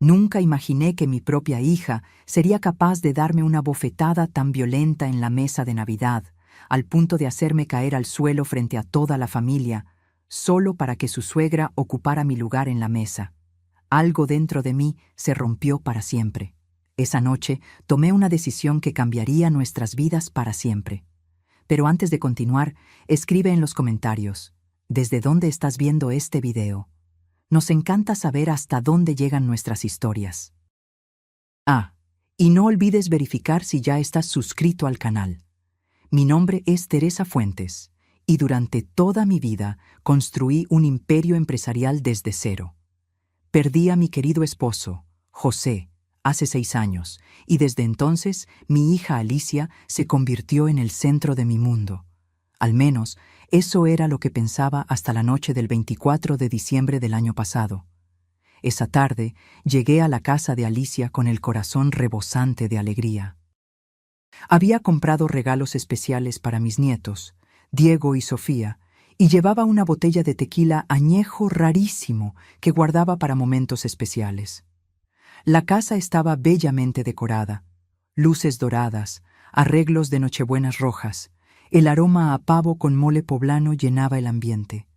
Nunca imaginé que mi propia hija sería capaz de darme una bofetada tan violenta en la mesa de Navidad, al punto de hacerme caer al suelo frente a toda la familia, solo para que su suegra ocupara mi lugar en la mesa. Algo dentro de mí se rompió para siempre. Esa noche tomé una decisión que cambiaría nuestras vidas para siempre. Pero antes de continuar, escribe en los comentarios, ¿desde dónde estás viendo este video? Nos encanta saber hasta dónde llegan nuestras historias. Y no olvides verificar si ya estás suscrito al canal. Mi nombre es Teresa Fuentes, y durante toda mi vida construí un imperio empresarial desde cero. Perdí a mi querido esposo, José, hace 6 años, y desde entonces mi hija Alicia se convirtió en el centro de mi mundo. Al menos, eso era lo que pensaba hasta la noche del 24 de diciembre del año pasado. Esa tarde llegué a la casa de Alicia con el corazón rebosante de alegría. Había comprado regalos especiales para mis nietos, Diego y Sofía, y llevaba una botella de tequila añejo rarísimo que guardaba para momentos especiales. La casa estaba bellamente decorada, luces doradas, arreglos de nochebuenas rojas. El aroma a pavo con mole poblano llenaba el ambiente.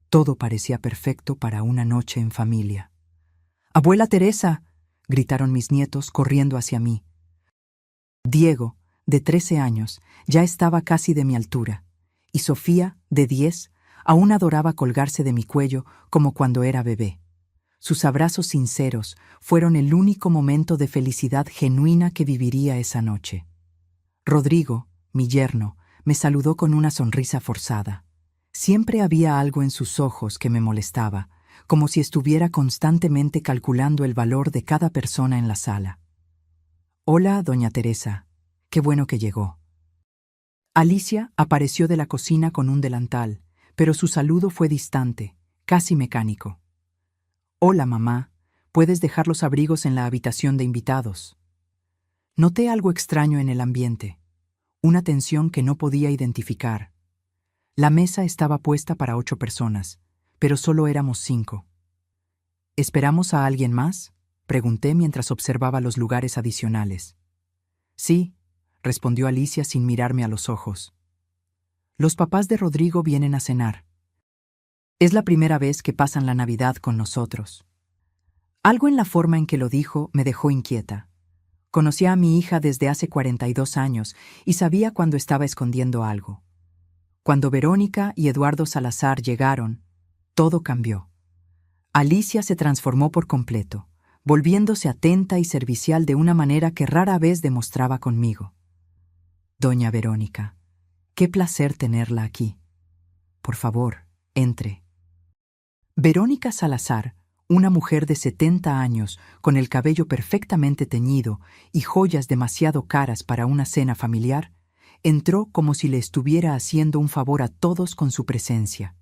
Todo parecía perfecto para una noche en familia. «¡Abuela Teresa!», gritaron mis nietos corriendo hacia mí. Diego, de 13 años, ya estaba casi de mi altura, y Sofía, de 10, aún adoraba colgarse de mi cuello como cuando era bebé. Sus abrazos sinceros fueron el único momento de felicidad genuina que viviría esa noche. Rodrigo, mi yerno, me saludó con una sonrisa forzada. Siempre había algo en sus ojos que me molestaba, como si estuviera constantemente calculando el valor de cada persona en la sala. «Hola, doña Teresa. Qué bueno que llegó». Alicia apareció de la cocina con un delantal, pero su saludo fue distante, casi mecánico. «Hola, mamá. Puedes dejar los abrigos en la habitación de invitados». Noté algo extraño en el ambiente. Una tensión que no podía identificar. La mesa estaba puesta para 8 personas, pero solo éramos 5. «¿Esperamos a alguien más?», pregunté mientras observaba los lugares adicionales. «Sí», respondió Alicia sin mirarme a los ojos. «Los papás de Rodrigo vienen a cenar. Es la primera vez que pasan la Navidad con nosotros». Algo en la forma en que lo dijo me dejó inquieta. Conocía a mi hija desde hace 42 años y sabía cuando estaba escondiendo algo. Cuando Verónica y Eduardo Salazar llegaron, todo cambió. Alicia se transformó por completo, volviéndose atenta y servicial de una manera que rara vez demostraba conmigo. «Doña Verónica, qué placer tenerla aquí. Por favor, entre». Verónica Salazar, una mujer de 70 años, con el cabello perfectamente teñido y joyas demasiado caras para una cena familiar, entró como si le estuviera haciendo un favor a todos con su presencia.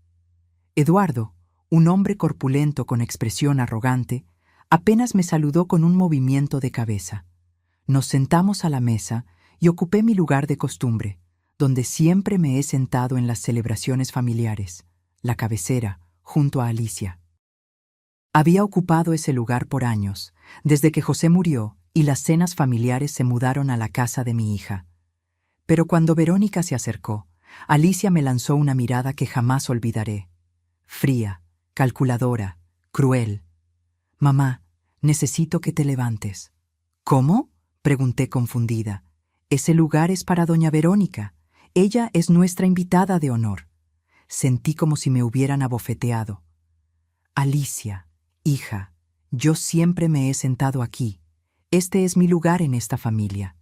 Eduardo, un hombre corpulento con expresión arrogante, apenas me saludó con un movimiento de cabeza. Nos sentamos a la mesa y ocupé mi lugar de costumbre, donde siempre me he sentado en las celebraciones familiares, la cabecera, junto a Alicia. Había ocupado ese lugar por años, desde que José murió y las cenas familiares se mudaron a la casa de mi hija. Pero cuando Verónica se acercó, Alicia me lanzó una mirada que jamás olvidaré. Fría, calculadora, cruel. «Mamá, necesito que te levantes». «¿Cómo?», pregunté confundida. «Ese lugar es para doña Verónica. Ella es nuestra invitada de honor». Sentí como si me hubieran abofeteado. «Alicia, hija, yo siempre me he sentado aquí. Este es mi lugar en esta familia».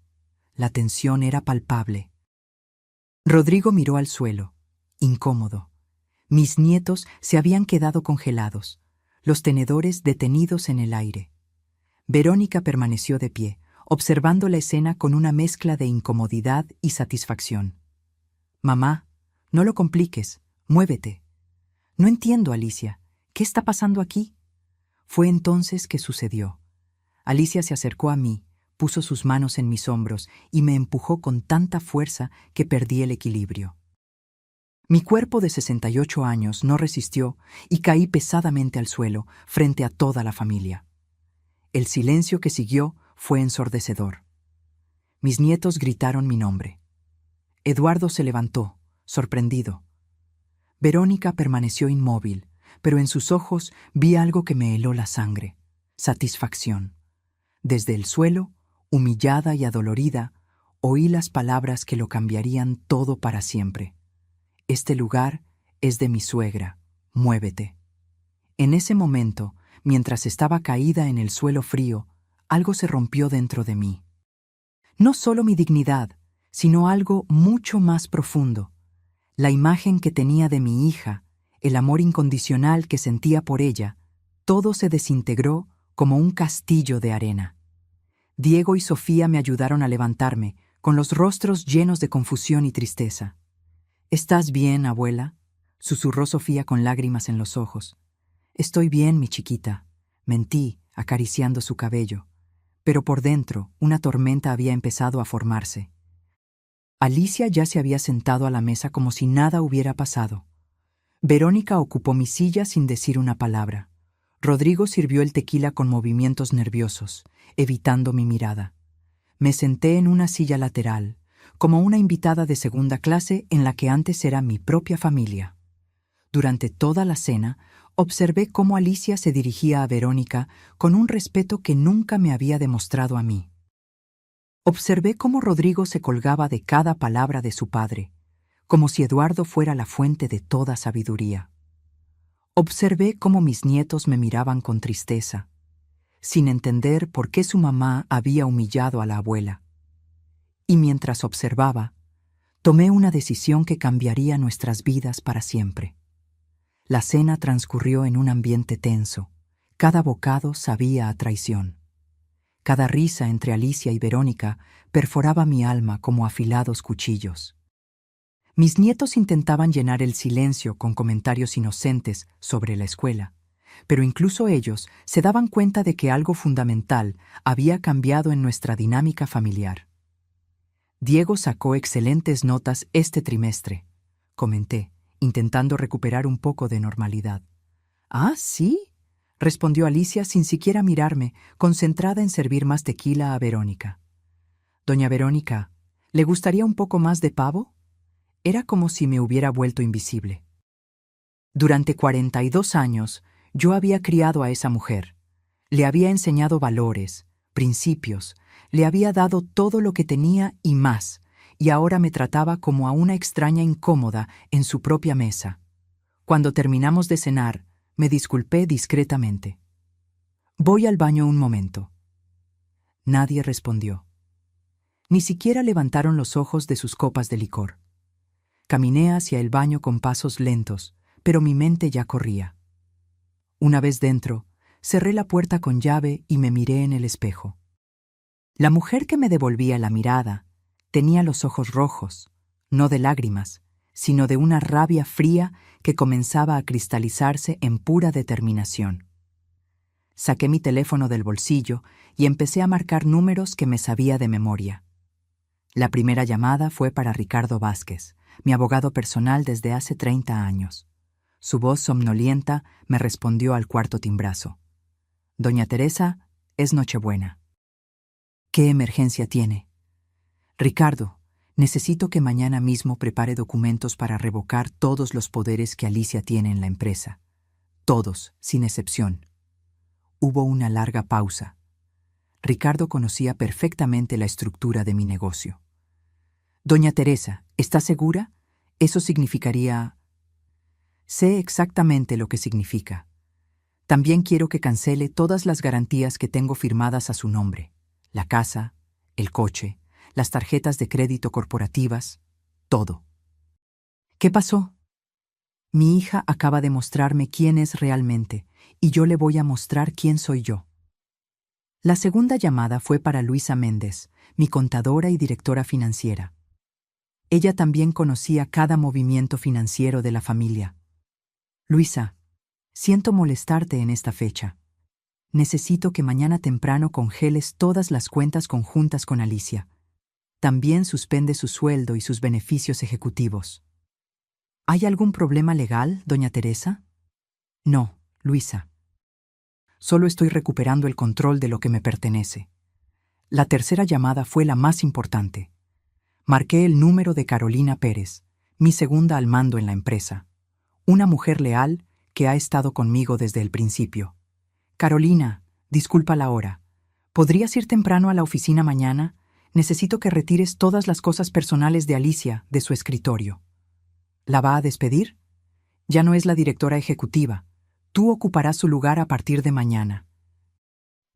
La tensión era palpable. Rodrigo miró al suelo, incómodo. Mis nietos se habían quedado congelados, los tenedores detenidos en el aire. Verónica permaneció de pie, observando la escena con una mezcla de incomodidad y satisfacción. «Mamá, no lo compliques, muévete». «No entiendo, Alicia. ¿Qué está pasando aquí?». Fue entonces que sucedió. Alicia se acercó a mí, puso sus manos en mis hombros y me empujó con tanta fuerza que perdí el equilibrio. Mi cuerpo de 68 años no resistió y caí pesadamente al suelo frente a toda la familia. El silencio que siguió fue ensordecedor. Mis nietos gritaron mi nombre. Eduardo se levantó, sorprendido. Verónica permaneció inmóvil, pero en sus ojos vi algo que me heló la sangre: satisfacción. Desde el suelo, humillada y adolorida, oí las palabras que lo cambiarían todo para siempre. Este lugar es de mi suegra, muévete. En ese momento, mientras estaba caída en el suelo frío, algo se rompió dentro de mí. No solo mi dignidad, sino algo mucho más profundo. La imagen que tenía de mi hija, el amor incondicional que sentía por ella, todo se desintegró como un castillo de arena. Diego y Sofía me ayudaron a levantarme, con los rostros llenos de confusión y tristeza. «¿Estás bien, abuela?», susurró Sofía con lágrimas en los ojos. «Estoy bien, mi chiquita», mentí, acariciando su cabello. Pero por dentro, una tormenta había empezado a formarse. Alicia ya se había sentado a la mesa como si nada hubiera pasado. Verónica ocupó mi silla sin decir una palabra. Rodrigo sirvió el tequila con movimientos nerviosos, evitando mi mirada. Me senté en una silla lateral, como una invitada de segunda clase en la que antes era mi propia familia. Durante toda la cena, observé cómo Alicia se dirigía a Verónica con un respeto que nunca me había demostrado a mí. Observé cómo Rodrigo se colgaba de cada palabra de su padre, como si Eduardo fuera la fuente de toda sabiduría. Observé cómo mis nietos me miraban con tristeza, sin entender por qué su mamá había humillado a la abuela. Y mientras observaba, tomé una decisión que cambiaría nuestras vidas para siempre. La cena transcurrió en un ambiente tenso. Cada bocado sabía a traición. Cada risa entre Alicia y Verónica perforaba mi alma como afilados cuchillos. Mis nietos intentaban llenar el silencio con comentarios inocentes sobre la escuela, pero incluso ellos se daban cuenta de que algo fundamental había cambiado en nuestra dinámica familiar. «Diego sacó excelentes notas este trimestre», comenté, intentando recuperar un poco de normalidad. «¿Ah, sí?», respondió Alicia sin siquiera mirarme, concentrada en servir más tequila a Verónica. «Doña Verónica, ¿le gustaría un poco más de pavo?». Era como si me hubiera vuelto invisible. Durante 42 años, yo había criado a esa mujer. Le había enseñado valores, principios, le había dado todo lo que tenía y más, y ahora me trataba como a una extraña incómoda en su propia mesa. Cuando terminamos de cenar, me disculpé discretamente. «Voy al baño un momento». Nadie respondió. Ni siquiera levantaron los ojos de sus copas de licor. Caminé hacia el baño con pasos lentos, pero mi mente ya corría. Una vez dentro, cerré la puerta con llave y me miré en el espejo. La mujer que me devolvía la mirada tenía los ojos rojos, no de lágrimas, sino de una rabia fría que comenzaba a cristalizarse en pura determinación. Saqué mi teléfono del bolsillo y empecé a marcar números que me sabía de memoria. La primera llamada fue para Ricardo Vázquez, mi abogado personal desde hace 30 años. Su voz somnolienta me respondió al cuarto timbrazo. «Doña Teresa, es Nochebuena». «¿Qué emergencia tiene?». «Ricardo, necesito que mañana mismo prepare documentos para revocar todos los poderes que Alicia tiene en la empresa. Todos, sin excepción». Hubo una larga pausa. Ricardo conocía perfectamente la estructura de mi negocio. «Doña Teresa, ¿está segura? Eso significaría...». «Sé exactamente lo que significa. También quiero que cancele todas las garantías que tengo firmadas a su nombre. La casa, el coche, las tarjetas de crédito corporativas, todo». «¿Qué pasó?». «Mi hija acaba de mostrarme quién es realmente, y yo le voy a mostrar quién soy yo». La segunda llamada fue para Luisa Méndez, mi contadora y directora financiera. Ella también conocía cada movimiento financiero de la familia. «Luisa, siento molestarte en esta fecha. Necesito que mañana temprano congeles todas las cuentas conjuntas con Alicia. También suspende su sueldo y sus beneficios ejecutivos». «¿Hay algún problema legal, doña Teresa?». «No, Luisa». Solo estoy recuperando el control de lo que me pertenece. La tercera llamada fue la más importante. Marqué el número de Carolina Pérez, mi segunda al mando en la empresa. Una mujer leal que ha estado conmigo desde el principio. Carolina, disculpa la hora. ¿Podrías ir temprano a la oficina mañana? Necesito que retires todas las cosas personales de Alicia de su escritorio. ¿La va a despedir? Ya no es la directora ejecutiva. Tú ocuparás su lugar a partir de mañana.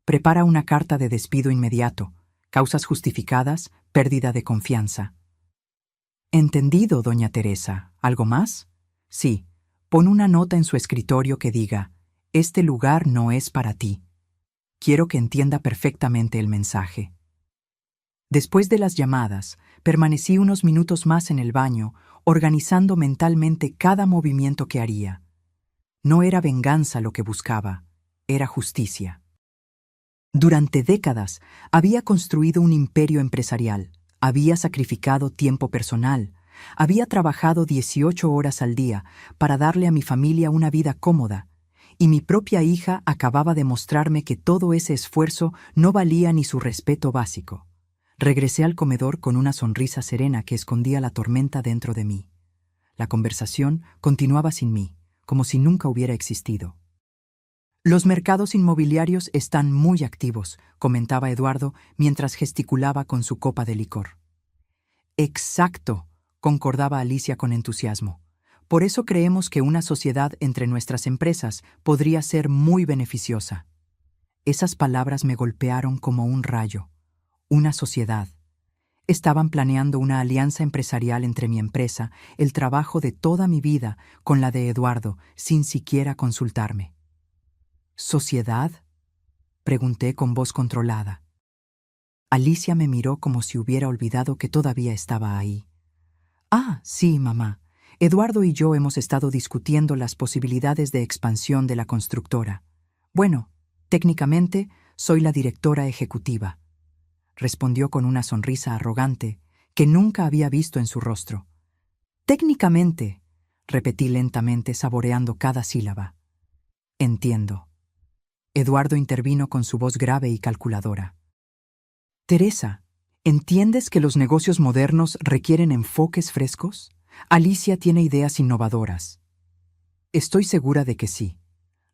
Prepara una carta de despido inmediato. Causas justificadas, pérdida de confianza. Entendido, doña Teresa. ¿Algo más? Sí. Pon una nota en su escritorio que diga: este lugar no es para ti. Quiero que entienda perfectamente el mensaje. Después de las llamadas, permanecí unos minutos más en el baño, organizando mentalmente cada movimiento que haría. No era venganza lo que buscaba, era justicia. Durante décadas había construido un imperio empresarial, había sacrificado tiempo personal, había trabajado 18 horas al día para darle a mi familia una vida cómoda, y mi propia hija acababa de mostrarme que todo ese esfuerzo no valía ni su respeto básico. Regresé al comedor con una sonrisa serena que escondía la tormenta dentro de mí. La conversación continuaba sin mí, como si nunca hubiera existido. Los mercados inmobiliarios están muy activos, comentaba Eduardo mientras gesticulaba con su copa de licor. Exacto, concordaba Alicia con entusiasmo. Por eso creemos que una sociedad entre nuestras empresas podría ser muy beneficiosa. Esas palabras me golpearon como un rayo. Una sociedad. Estaban planeando una alianza empresarial entre mi empresa, el trabajo de toda mi vida, con la de Eduardo, sin siquiera consultarme. ¿Sociedad?, pregunté con voz controlada. Alicia me miró como si hubiera olvidado que todavía estaba ahí. Ah, sí, mamá. Eduardo y yo hemos estado discutiendo las posibilidades de expansión de la constructora. Bueno, técnicamente, soy la directora ejecutiva, respondió con una sonrisa arrogante que nunca había visto en su rostro. Técnicamente, repetí lentamente, saboreando cada sílaba. Entiendo. Eduardo intervino con su voz grave y calculadora. Teresa, ¿entiendes que los negocios modernos requieren enfoques frescos? Alicia tiene ideas innovadoras. Estoy segura de que sí,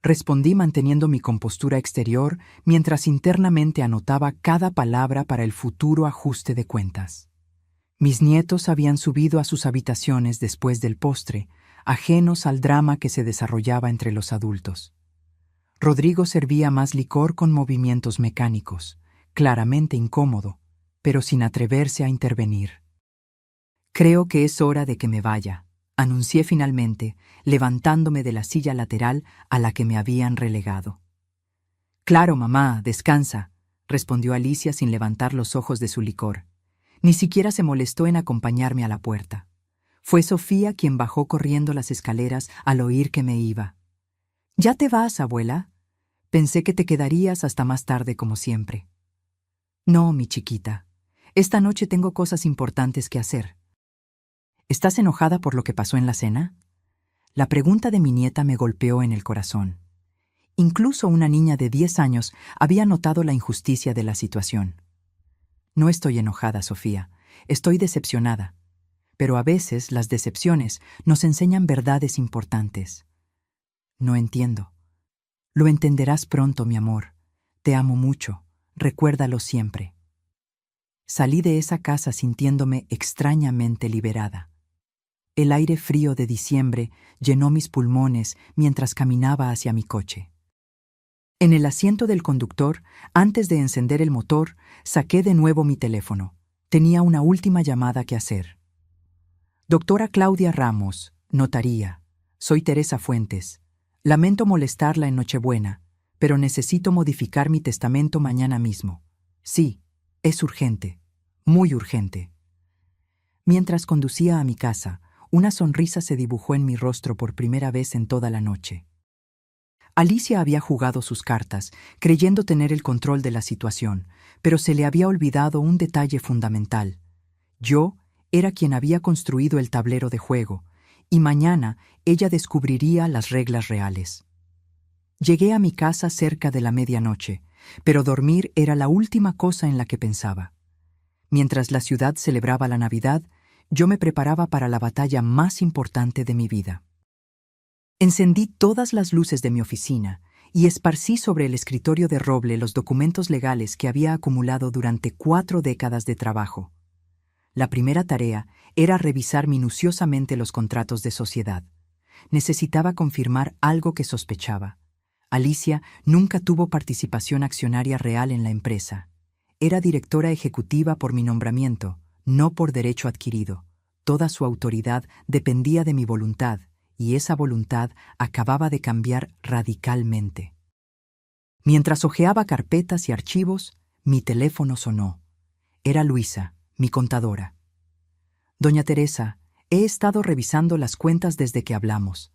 respondí manteniendo mi compostura exterior mientras internamente anotaba cada palabra para el futuro ajuste de cuentas. Mis nietos habían subido a sus habitaciones después del postre, ajenos al drama que se desarrollaba entre los adultos. Rodrigo servía más licor con movimientos mecánicos, claramente incómodo, pero sin atreverse a intervenir. Creo que es hora de que me vaya, anuncié finalmente, levantándome de la silla lateral a la que me habían relegado. Claro, mamá, descansa, respondió Alicia sin levantar los ojos de su licor. Ni siquiera se molestó en acompañarme a la puerta. Fue Sofía quien bajó corriendo las escaleras al oír que me iba. ¿Ya te vas, abuela? Pensé que te quedarías hasta más tarde como siempre. No, mi chiquita. Esta noche tengo cosas importantes que hacer. ¿Estás enojada por lo que pasó en la cena? La pregunta de mi nieta me golpeó en el corazón. Incluso una niña de 10 años había notado la injusticia de la situación. No estoy enojada, Sofía. Estoy decepcionada. Pero a veces las decepciones nos enseñan verdades importantes. No entiendo. Lo entenderás pronto, mi amor. Te amo mucho. Recuérdalo siempre. Salí de esa casa sintiéndome extrañamente liberada. El aire frío de diciembre llenó mis pulmones mientras caminaba hacia mi coche. En el asiento del conductor, antes de encender el motor, saqué de nuevo mi teléfono. Tenía una última llamada que hacer. Doctora Claudia Ramos, notaría. Soy Teresa Fuentes. Lamento molestarla en Nochebuena, pero necesito modificar mi testamento mañana mismo. Sí, es urgente, muy urgente. Mientras conducía a mi casa, una sonrisa se dibujó en mi rostro por primera vez en toda la noche. Alicia había jugado sus cartas, creyendo tener el control de la situación, pero se le había olvidado un detalle fundamental. Yo era quien había construido el tablero de juego, y mañana ella descubriría las reglas reales. Llegué a mi casa cerca de la medianoche, pero dormir era la última cosa en la que pensaba. Mientras la ciudad celebraba la Navidad, yo me preparaba para la batalla más importante de mi vida. Encendí todas las luces de mi oficina y esparcí sobre el escritorio de roble los documentos legales que había acumulado durante 4 décadas de trabajo. La primera tarea era revisar minuciosamente los contratos de sociedad. Necesitaba confirmar algo que sospechaba. Alicia nunca tuvo participación accionaria real en la empresa. Era directora ejecutiva por mi nombramiento, no por derecho adquirido. Toda su autoridad dependía de mi voluntad, y esa voluntad acababa de cambiar radicalmente. Mientras hojeaba carpetas y archivos, mi teléfono sonó. Era Luisa, mi contadora. Doña Teresa, he estado revisando las cuentas desde que hablamos.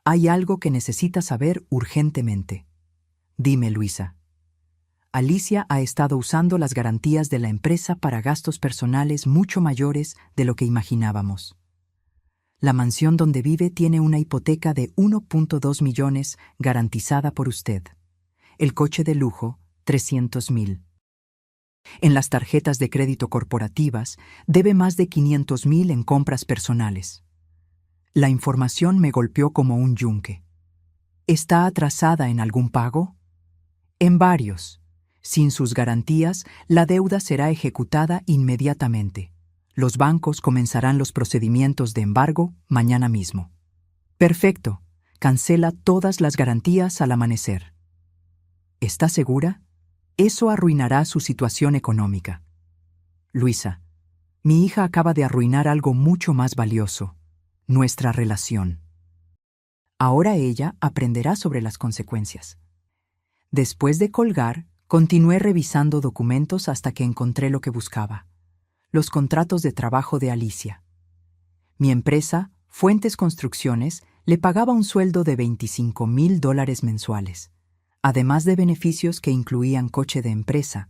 Hay algo que necesita saber urgentemente. Dime, Luisa. Alicia ha estado usando las garantías de la empresa para gastos personales mucho mayores de lo que imaginábamos. La mansión donde vive tiene una hipoteca de 1.2 millones garantizada por usted. El coche de lujo, 300.000. En las tarjetas de crédito corporativas debe más de 500.000 en compras personales. La información me golpeó como un yunque. ¿Está atrasada en algún pago? En varios. Sin sus garantías, la deuda será ejecutada inmediatamente. Los bancos comenzarán los procedimientos de embargo mañana mismo. Perfecto. Cancela todas las garantías al amanecer. ¿Está segura? Eso arruinará su situación económica. Luisa, mi hija acaba de arruinar algo mucho más valioso: nuestra relación. Ahora ella aprenderá sobre las consecuencias. Después de colgar, continué revisando documentos hasta que encontré lo que buscaba: los contratos de trabajo de Alicia. Mi empresa, Fuentes Construcciones, le pagaba un sueldo de $25.000 mensuales, además de beneficios que incluían coche de empresa,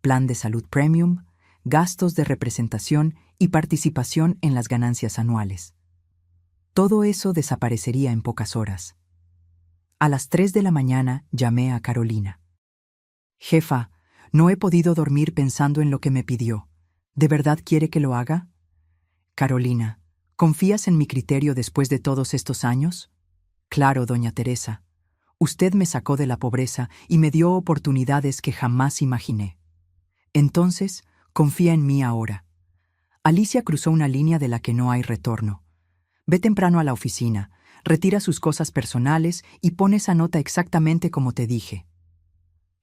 plan de salud premium, gastos de representación y participación en las ganancias anuales. Todo eso desaparecería en pocas horas. A las 3 de la mañana llamé a Carolina. Jefa, no he podido dormir pensando en lo que me pidió. ¿De verdad quiere que lo haga? Carolina, ¿confías en mi criterio después de todos estos años? Claro, doña Teresa. Usted me sacó de la pobreza y me dio oportunidades que jamás imaginé. Entonces, confía en mí ahora. Alicia cruzó una línea de la que no hay retorno. Ve temprano a la oficina, retira sus cosas personales y pon esa nota exactamente como te dije.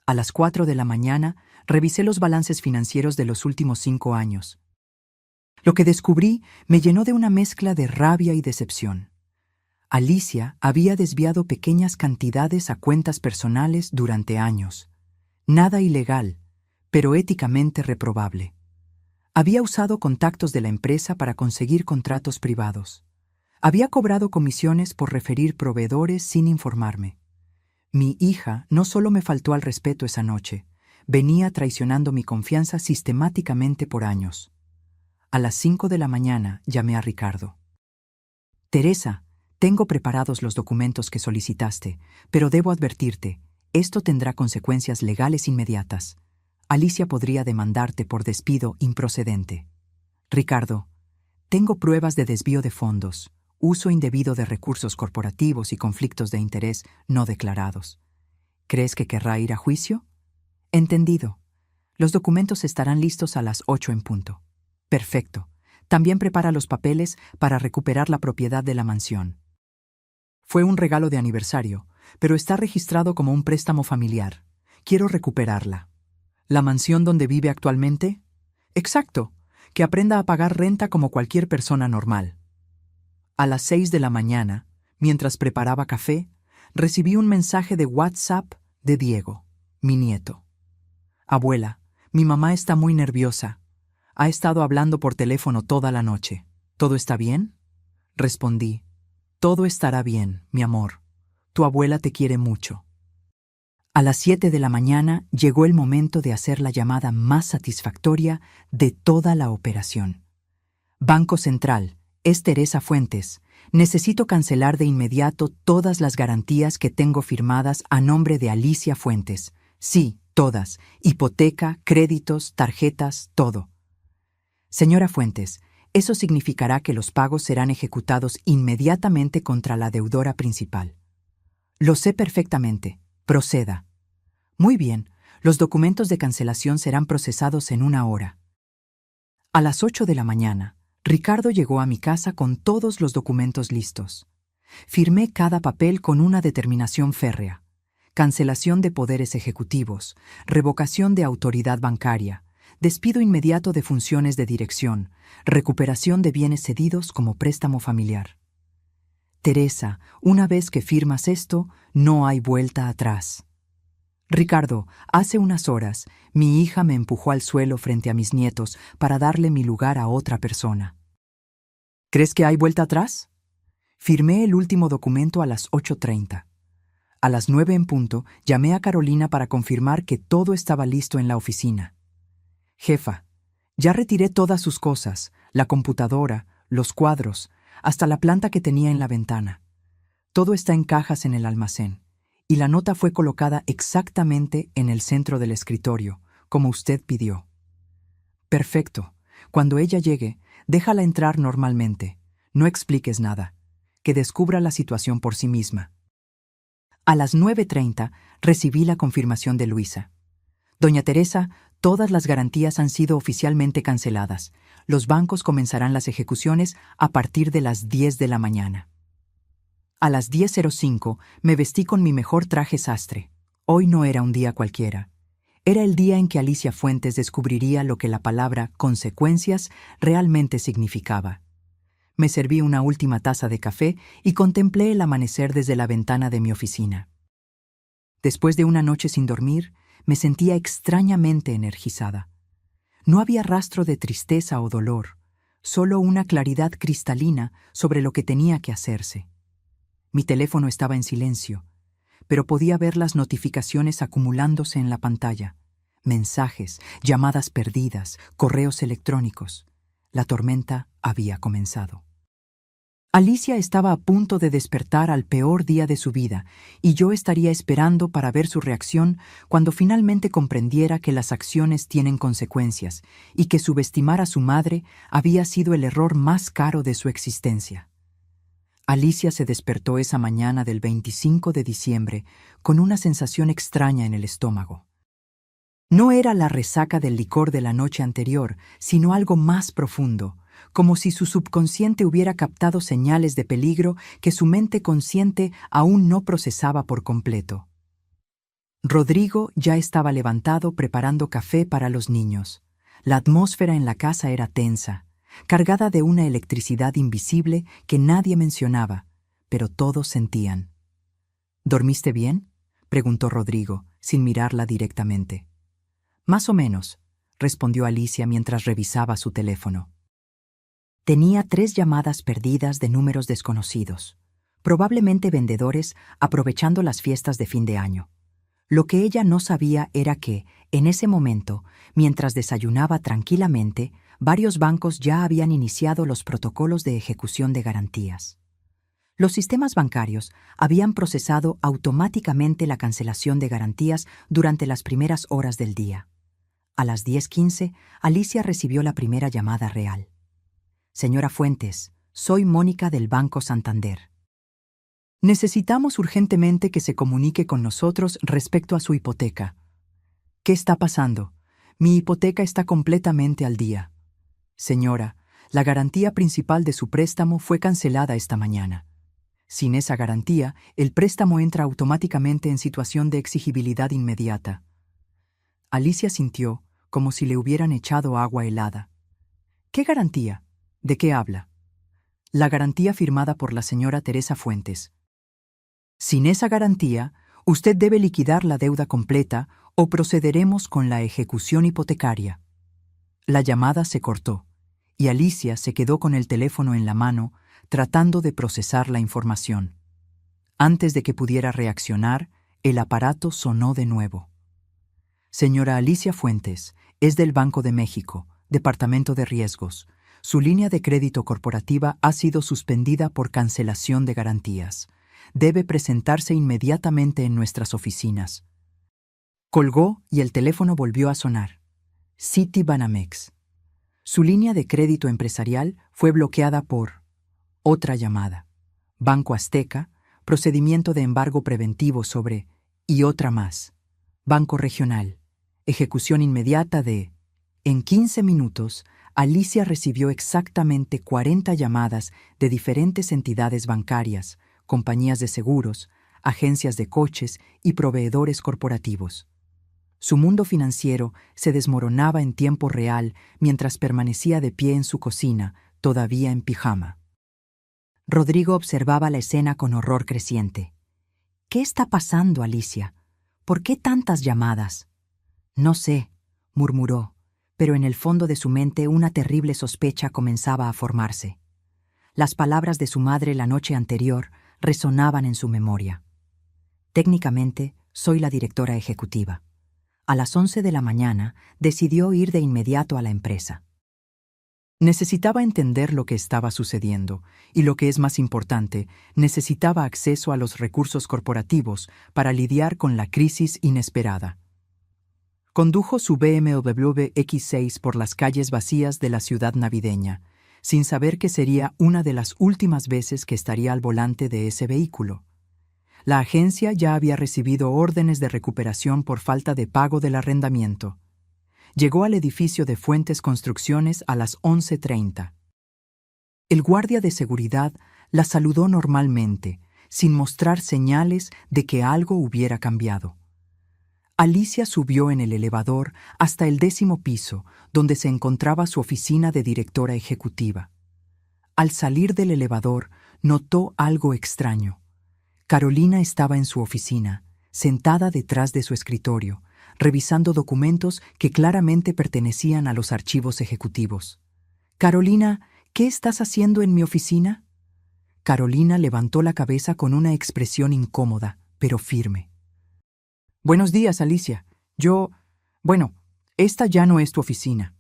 A las 4 de la mañana, revisé los balances financieros de los últimos 5 años. Lo que descubrí me llenó de una mezcla de rabia y decepción. Alicia había desviado pequeñas cantidades a cuentas personales durante años. Nada ilegal, pero éticamente reprobable. Había usado contactos de la empresa para conseguir contratos privados. Había cobrado comisiones por referir proveedores sin informarme. Mi hija no solo me faltó al respeto esa noche, venía traicionando mi confianza sistemáticamente por años. A las 5 de la mañana llamé a Ricardo. Teresa, tengo preparados los documentos que solicitaste, pero debo advertirte, esto tendrá consecuencias legales inmediatas. Alicia podría demandarte por despido improcedente. Ricardo, tengo pruebas de desvío de fondos, uso indebido de recursos corporativos y conflictos de interés no declarados. ¿Crees que querrá ir a juicio? Entendido. Los documentos estarán listos a las 8 en punto. Perfecto. También prepara los papeles para recuperar la propiedad de la mansión. Fue un regalo de aniversario, pero está registrado como un préstamo familiar. Quiero recuperarla. ¿La mansión donde vive actualmente? Exacto. Que aprenda a pagar renta como cualquier persona normal. A las 6 de la mañana, mientras preparaba café, recibí un mensaje de WhatsApp de Diego, mi nieto. Abuela, mi mamá está muy nerviosa. Ha estado hablando por teléfono toda la noche. ¿Todo está bien? Respondí. Todo estará bien, mi amor. Tu abuela te quiere mucho. A las 7 de la mañana llegó el momento de hacer la llamada más satisfactoria de toda la operación. Banco Central, es Teresa Fuentes. Necesito cancelar de inmediato todas las garantías que tengo firmadas a nombre de Alicia Fuentes. Sí, todas. Hipoteca, créditos, tarjetas, todo. Señora Fuentes, eso significará que los pagos serán ejecutados inmediatamente contra la deudora principal. Lo sé perfectamente. Proceda. Muy bien, los documentos de cancelación serán procesados en 1 hora. A las 8 de la mañana, Ricardo llegó a mi casa con todos los documentos listos. Firmé cada papel con una determinación férrea. Cancelación de poderes ejecutivos, revocación de autoridad bancaria, despido inmediato de funciones de dirección, recuperación de bienes cedidos como préstamo familiar. Teresa, una vez que firmas esto, no hay vuelta atrás. Ricardo, hace unas horas, mi hija me empujó al suelo frente a mis nietos para darle mi lugar a otra persona. ¿Crees que hay vuelta atrás? Firmé el último documento a las 8:30. A las 9 en punto, llamé a Carolina para confirmar que todo estaba listo en la oficina. Jefa, ya retiré todas sus cosas, la computadora, los cuadros, hasta la planta que tenía en la ventana. Todo está en cajas en el almacén, y la nota fue colocada exactamente en el centro del escritorio, como usted pidió. Perfecto. Cuando ella llegue, déjala entrar normalmente. No expliques nada. Que descubra la situación por sí misma. A las 9:30 recibí la confirmación de Luisa. Doña Teresa, todas las garantías han sido oficialmente canceladas. Los bancos comenzarán las ejecuciones a partir de las 10 de la mañana. A las 10:05 me vestí con mi mejor traje sastre. Hoy no era un día cualquiera. Era el día en que Alicia Fuentes descubriría lo que la palabra consecuencias realmente significaba. Me serví una última taza de café y contemplé el amanecer desde la ventana de mi oficina. Después de una noche sin dormir, me sentía extrañamente energizada. No había rastro de tristeza o dolor, solo una claridad cristalina sobre lo que tenía que hacerse. Mi teléfono estaba en silencio, pero podía ver las notificaciones acumulándose en la pantalla. Mensajes, llamadas perdidas, correos electrónicos. La tormenta había comenzado. Alicia estaba a punto de despertar al peor día de su vida, y yo estaría esperando para ver su reacción cuando finalmente comprendiera que las acciones tienen consecuencias y que subestimar a su madre había sido el error más caro de su existencia. Alicia se despertó esa mañana del 25 de diciembre con una sensación extraña en el estómago. No era la resaca del licor de la noche anterior, sino algo más profundo, como si su subconsciente hubiera captado señales de peligro que su mente consciente aún no procesaba por completo. Rodrigo ya estaba levantado preparando café para los niños. La atmósfera en la casa era tensa, cargada de una electricidad invisible que nadie mencionaba, pero todos sentían. ¿Dormiste bien?, preguntó Rodrigo, sin mirarla directamente. Más o menos, respondió Alicia mientras revisaba su teléfono. Tenía 3 llamadas perdidas de números desconocidos, probablemente vendedores aprovechando las fiestas de fin de año. Lo que ella no sabía era que, en ese momento, mientras desayunaba tranquilamente, varios bancos ya habían iniciado los protocolos de ejecución de garantías. Los sistemas bancarios habían procesado automáticamente la cancelación de garantías durante las primeras horas del día. A las 10:15, Alicia recibió la primera llamada real. Señora Fuentes, soy Mónica del Banco Santander. Necesitamos urgentemente que se comunique con nosotros respecto a su hipoteca. ¿Qué está pasando? Mi hipoteca está completamente al día. Señora, la garantía principal de su préstamo fue cancelada esta mañana. Sin esa garantía, el préstamo entra automáticamente en situación de exigibilidad inmediata. Alicia sintió como si le hubieran echado agua helada. ¿Qué garantía? ¿De qué habla? La garantía firmada por la señora Teresa Fuentes. Sin esa garantía, usted debe liquidar la deuda completa o procederemos con la ejecución hipotecaria. La llamada se cortó, y Alicia se quedó con el teléfono en la mano, tratando de procesar la información. Antes de que pudiera reaccionar, el aparato sonó de nuevo. Señora Alicia Fuentes, es del Banco de México, Departamento de Riesgos. Su línea de crédito corporativa ha sido suspendida por cancelación de garantías. Debe presentarse inmediatamente en nuestras oficinas. Colgó y el teléfono volvió a sonar. Citibanamex. Su línea de crédito empresarial fue bloqueada por otra llamada. Banco Azteca, procedimiento de embargo preventivo sobre y otra más. Banco Regional, ejecución inmediata de... En 15 minutos, Alicia recibió exactamente 40 llamadas de diferentes entidades bancarias, compañías de seguros, agencias de coches y proveedores corporativos. Su mundo financiero se desmoronaba en tiempo real mientras permanecía de pie en su cocina, todavía en pijama. Rodrigo observaba la escena con horror creciente. «¿Qué está pasando, Alicia? ¿Por qué tantas llamadas?» «No sé», murmuró, pero en el fondo de su mente una terrible sospecha comenzaba a formarse. Las palabras de su madre la noche anterior resonaban en su memoria. «Técnicamente, soy la directora ejecutiva». A las 11 de la mañana decidió ir de inmediato a la empresa. Necesitaba entender lo que estaba sucediendo y, lo que es más importante, necesitaba acceso a los recursos corporativos para lidiar con la crisis inesperada. Condujo su BMW X6 por las calles vacías de la ciudad navideña, sin saber que sería una de las últimas veces que estaría al volante de ese vehículo. La agencia ya había recibido órdenes de recuperación por falta de pago del arrendamiento. Llegó al edificio de Fuentes Construcciones a las 11:30. El guardia de seguridad la saludó normalmente, sin mostrar señales de que algo hubiera cambiado. Alicia subió en el elevador hasta el 10º piso, donde se encontraba su oficina de directora ejecutiva. Al salir del elevador, notó algo extraño. Carolina estaba en su oficina, sentada detrás de su escritorio, revisando documentos que claramente pertenecían a los archivos ejecutivos. «Carolina, ¿qué estás haciendo en mi oficina?» Carolina levantó la cabeza con una expresión incómoda, pero firme. «Buenos días, Alicia. Bueno, esta ya no es tu oficina».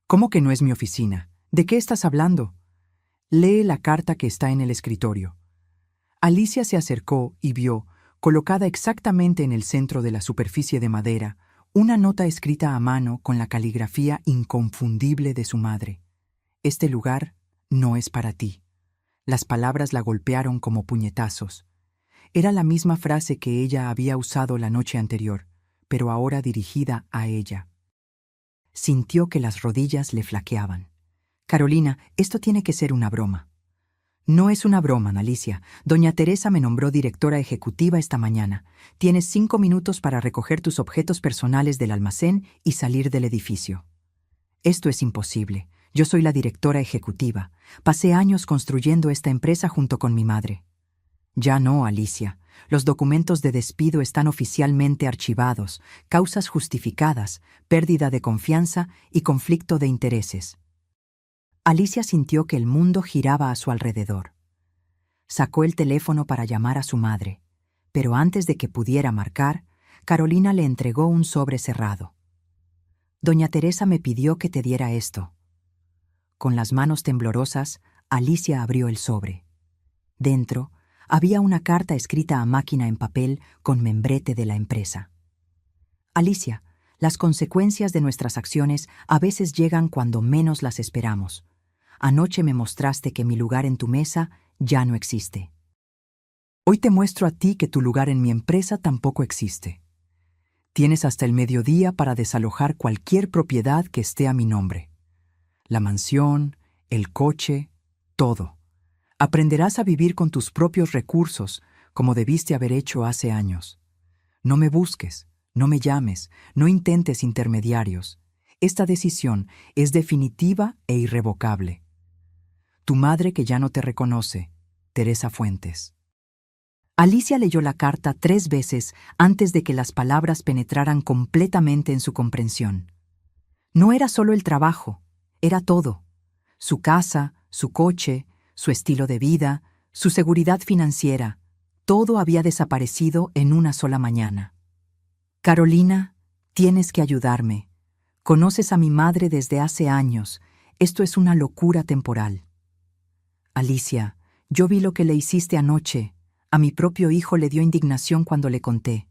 «¿Cómo que no es mi oficina? ¿De qué estás hablando?» «Lee la carta que está en el escritorio». Alicia se acercó y vio, colocada exactamente en el centro de la superficie de madera, una nota escrita a mano con la caligrafía inconfundible de su madre. «Este lugar no es para ti». Las palabras la golpearon como puñetazos. Era la misma frase que ella había usado la noche anterior, pero ahora dirigida a ella. Sintió que las rodillas le flaqueaban. «Carolina, esto tiene que ser una broma». «No es una broma, Alicia. Doña Teresa me nombró directora ejecutiva esta mañana. Tienes 5 minutos para recoger tus objetos personales del almacén y salir del edificio». «Esto es imposible. Yo soy la directora ejecutiva. Pasé años construyendo esta empresa junto con mi madre». «Ya no, Alicia. Los documentos de despido están oficialmente archivados, causas justificadas, pérdida de confianza y conflicto de intereses». Alicia sintió que el mundo giraba a su alrededor. Sacó el teléfono para llamar a su madre, pero antes de que pudiera marcar, Carolina le entregó un sobre cerrado. «Doña Teresa me pidió que te diera esto». Con las manos temblorosas, Alicia abrió el sobre. Dentro había una carta escrita a máquina en papel con membrete de la empresa. «Alicia, las consecuencias de nuestras acciones a veces llegan cuando menos las esperamos. Anoche me mostraste que mi lugar en tu mesa ya no existe. Hoy te muestro a ti que tu lugar en mi empresa tampoco existe. Tienes hasta el mediodía para desalojar cualquier propiedad que esté a mi nombre. La mansión, el coche, todo. Aprenderás a vivir con tus propios recursos, como debiste haber hecho hace años. No me busques, no me llames, no intentes intermediarios. Esta decisión es definitiva e irrevocable. Tu madre que ya no te reconoce, Teresa Fuentes». Alicia leyó la carta 3 veces antes de que las palabras penetraran completamente en su comprensión. No era solo el trabajo, era todo. Su casa, su coche, su estilo de vida, su seguridad financiera, todo había desaparecido en una sola mañana. «Carolina, tienes que ayudarme. Conoces a mi madre desde hace años. Esto es una locura temporal. Alicia, yo vi lo que le hiciste anoche. A mi propio hijo le dio indignación cuando le conté.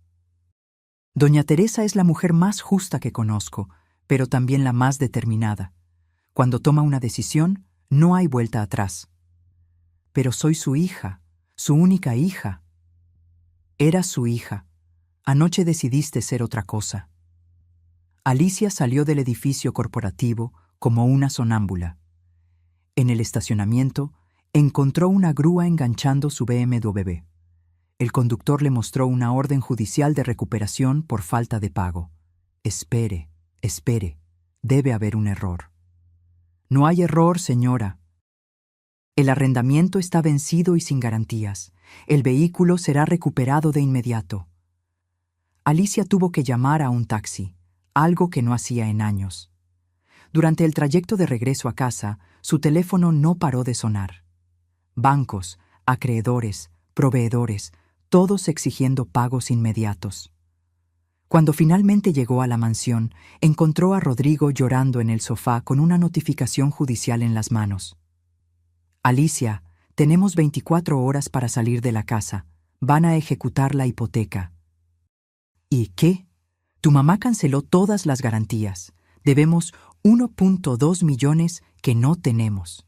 Doña Teresa es la mujer más justa que conozco, pero también la más determinada. Cuando toma una decisión, no hay vuelta atrás. Pero soy su hija, su única hija. Era su hija. Anoche decidiste ser otra cosa. Alicia salió del edificio corporativo como una sonámbula. En el estacionamiento, encontró una grúa enganchando su BMW. El conductor le mostró una orden judicial de recuperación por falta de pago. Espere, espere, debe haber un error. No hay error, señora. El arrendamiento está vencido y sin garantías. El vehículo será recuperado de inmediato. Alicia tuvo que llamar a un taxi, algo que no hacía en años. Durante el trayecto de regreso a casa, su teléfono no paró de sonar. Bancos, acreedores, proveedores, todos exigiendo pagos inmediatos. Cuando finalmente llegó a la mansión, encontró a Rodrigo llorando en el sofá con una notificación judicial en las manos. Alicia, tenemos 24 horas para salir de la casa. Van a ejecutar la hipoteca. ¿Y qué? Tu mamá canceló todas las garantías. Debemos 1.2 millones que no tenemos.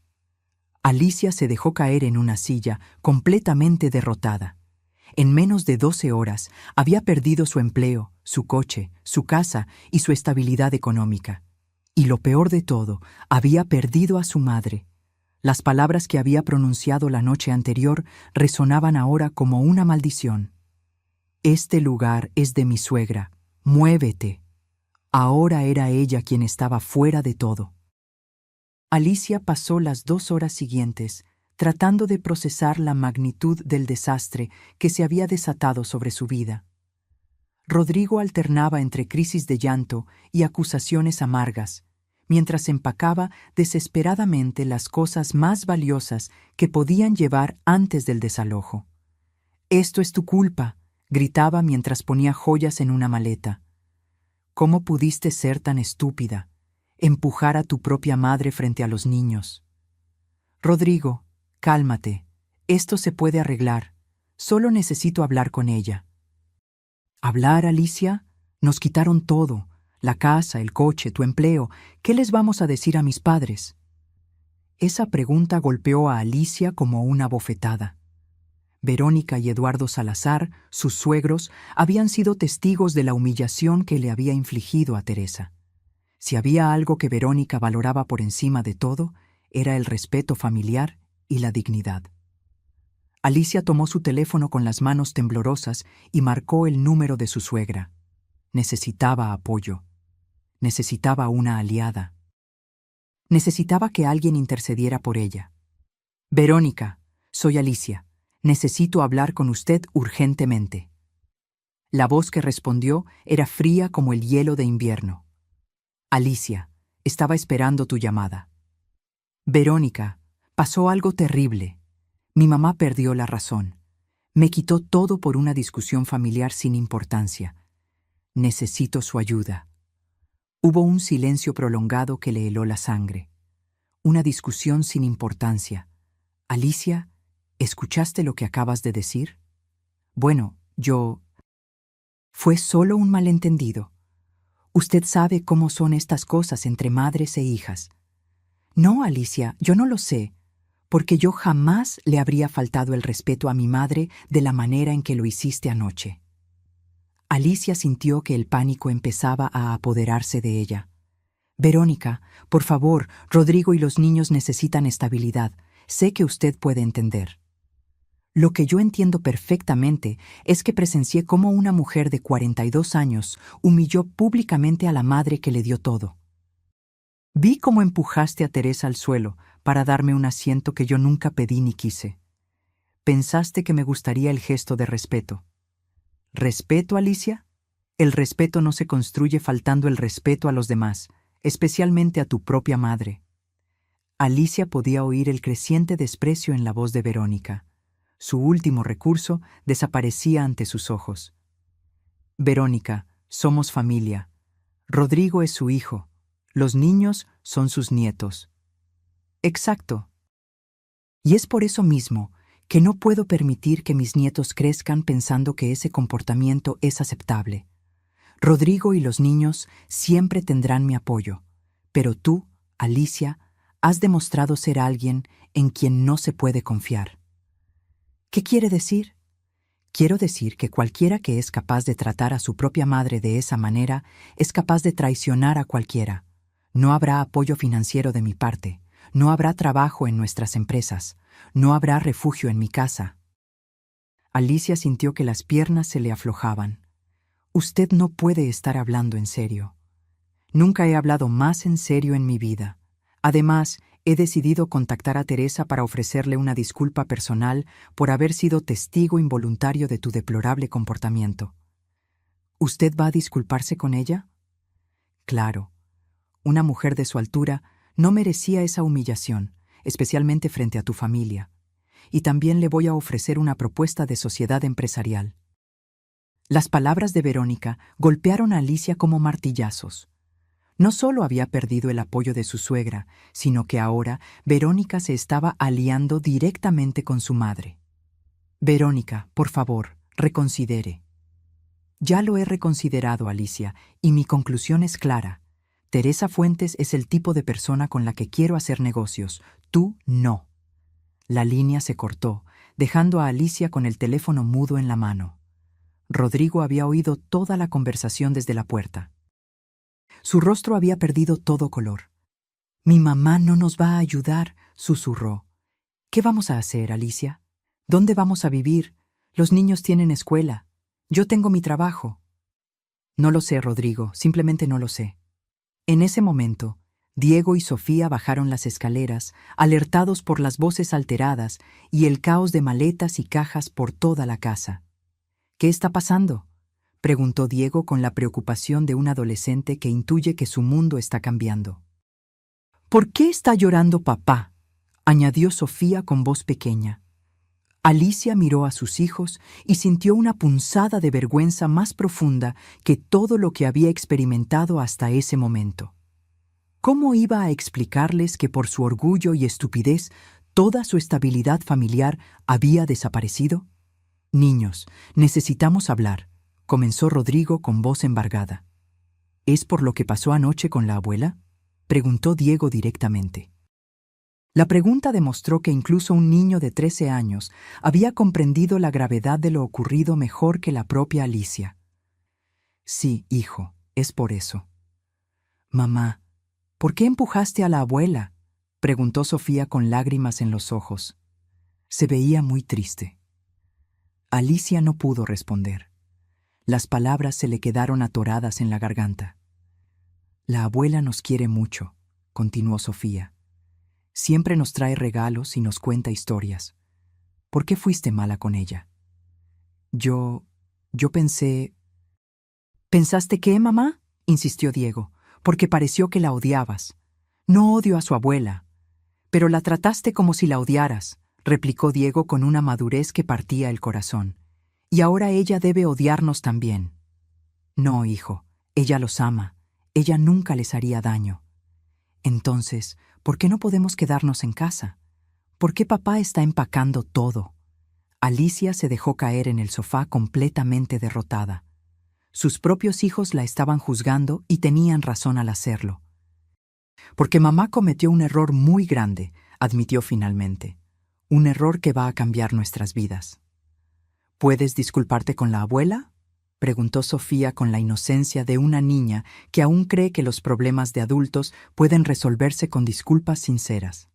Alicia se dejó caer en una silla, completamente derrotada. En menos de 12 horas había perdido su empleo, su coche, su casa y su estabilidad económica. Y lo peor de todo, había perdido a su madre. Las palabras que había pronunciado la noche anterior resonaban ahora como una maldición. Este lugar es de mi suegra. Muévete. Ahora era ella quien estaba fuera de todo. Alicia pasó las 2 horas siguientes tratando de procesar la magnitud del desastre que se había desatado sobre su vida. Rodrigo alternaba entre crisis de llanto y acusaciones amargas, mientras empacaba desesperadamente las cosas más valiosas que podían llevar antes del desalojo. «Esto es tu culpa», gritaba mientras ponía joyas en una maleta. «¿Cómo pudiste ser tan estúpida? Empujar a tu propia madre frente a los niños». «Rodrigo, cálmate. Esto se puede arreglar. Solo necesito hablar con ella». «¿Hablar, Alicia? Nos quitaron todo. La casa, el coche, tu empleo. ¿Qué les vamos a decir a mis padres?» Esa pregunta golpeó a Alicia como una bofetada. Verónica y Eduardo Salazar, sus suegros, habían sido testigos de la humillación que le había infligido a Teresa. Si había algo que Verónica valoraba por encima de todo, era el respeto familiar y la dignidad. Alicia tomó su teléfono con las manos temblorosas y marcó el número de su suegra. Necesitaba apoyo. Necesitaba una aliada. Necesitaba que alguien intercediera por ella. «Verónica, soy Alicia. Necesito hablar con usted urgentemente». La voz que respondió era fría como el hielo de invierno. «Alicia, estaba esperando tu llamada». «Verónica, pasó algo terrible. Mi mamá perdió la razón. Me quitó todo por una discusión familiar sin importancia. Necesito su ayuda». Hubo un silencio prolongado que le heló la sangre. Una discusión sin importancia. «Alicia, ¿escuchaste lo que acabas de decir?» «Bueno, yo...» «Fue solo un malentendido. Usted sabe cómo son estas cosas entre madres e hijas». «No, Alicia, yo no lo sé, porque yo jamás le habría faltado el respeto a mi madre de la manera en que lo hiciste anoche». Alicia sintió que el pánico empezaba a apoderarse de ella. «Verónica, por favor, Rodrigo y los niños necesitan estabilidad. Sé que usted puede entender». «Lo que yo entiendo perfectamente es que presencié cómo una mujer de 42 años humilló públicamente a la madre que le dio todo. Vi cómo empujaste a Teresa al suelo para darme un asiento que yo nunca pedí ni quise. Pensaste que me gustaría el gesto de respeto». ¿Respeto, Alicia? El respeto no se construye faltando el respeto a los demás, especialmente a tu propia madre. Alicia podía oír el creciente desprecio en la voz de Verónica. Su último recurso desaparecía ante sus ojos. «Verónica, somos familia. Rodrigo es su hijo. Los niños son sus nietos. Exacto. Y es por eso mismo que no puedo permitir que mis nietos crezcan pensando que ese comportamiento es aceptable. Rodrigo y los niños siempre tendrán mi apoyo, pero tú, Alicia, has demostrado ser alguien en quien no se puede confiar. ¿Qué quiere decir? Quiero decir que cualquiera que es capaz de tratar a su propia madre de esa manera es capaz de traicionar a cualquiera. No habrá apoyo financiero de mi parte, no habrá trabajo en nuestras empresas, no habrá refugio en mi casa. Alicia sintió que las piernas se le aflojaban. Usted no puede estar hablando en serio. Nunca he hablado más en serio en mi vida. Además, he decidido contactar a Teresa para ofrecerle una disculpa personal por haber sido testigo involuntario de tu deplorable comportamiento. ¿Usted va a disculparse con ella? Claro. Una mujer de su altura no merecía esa humillación, especialmente frente a tu familia. Y también le voy a ofrecer una propuesta de sociedad empresarial. Las palabras de Verónica golpearon a Alicia como martillazos. No solo había perdido el apoyo de su suegra, sino que ahora Verónica se estaba aliando directamente con su madre. Verónica, por favor, reconsidere. Ya lo he reconsiderado, Alicia, y mi conclusión es clara. Teresa Fuentes es el tipo de persona con la que quiero hacer negocios. Tú no. La línea se cortó, dejando a Alicia con el teléfono mudo en la mano. Rodrigo había oído toda la conversación desde la puerta. Su rostro había perdido todo color. «Mi mamá no nos va a ayudar», susurró. «¿Qué vamos a hacer, Alicia? ¿Dónde vamos a vivir? Los niños tienen escuela. Yo tengo mi trabajo». «No lo sé, Rodrigo, simplemente no lo sé». En ese momento, Diego y Sofía bajaron las escaleras, alertados por las voces alteradas y el caos de maletas y cajas por toda la casa. «¿Qué está pasando?», preguntó Diego con la preocupación de un adolescente que intuye que su mundo está cambiando. «¿Por qué está llorando papá?», añadió Sofía con voz pequeña. Alicia miró a sus hijos y sintió una punzada de vergüenza más profunda que todo lo que había experimentado hasta ese momento. ¿Cómo iba a explicarles que por su orgullo y estupidez toda su estabilidad familiar había desaparecido? «Niños, necesitamos hablar», comenzó Rodrigo con voz embargada. «¿Es por lo que pasó anoche con la abuela?», preguntó Diego directamente. La pregunta demostró que incluso un niño de 13 años había comprendido la gravedad de lo ocurrido mejor que la propia Alicia. «Sí, hijo, es por eso». «Mamá, ¿por qué empujaste a la abuela?», preguntó Sofía con lágrimas en los ojos. Se veía muy triste. Alicia no pudo responder. Las palabras se le quedaron atoradas en la garganta. «La abuela nos quiere mucho», continuó Sofía. «Siempre nos trae regalos y nos cuenta historias. ¿Por qué fuiste mala con ella?». Yo pensé... «¿Pensaste qué, mamá?», insistió Diego, «porque pareció que la odiabas. No odio a su abuela». «Pero la trataste como si la odiaras», replicó Diego con una madurez que partía el corazón. «Y ahora ella debe odiarnos también». «No, hijo, ella los ama. Ella nunca les haría daño». «Entonces, ¿por qué no podemos quedarnos en casa? ¿Por qué papá está empacando todo?». Alicia se dejó caer en el sofá completamente derrotada. Sus propios hijos la estaban juzgando y tenían razón al hacerlo. «Porque mamá cometió un error muy grande», admitió finalmente. «Un error que va a cambiar nuestras vidas». «¿Puedes disculparte con la abuela?», preguntó Sofía con la inocencia de una niña que aún cree que los problemas de adultos pueden resolverse con disculpas sinceras.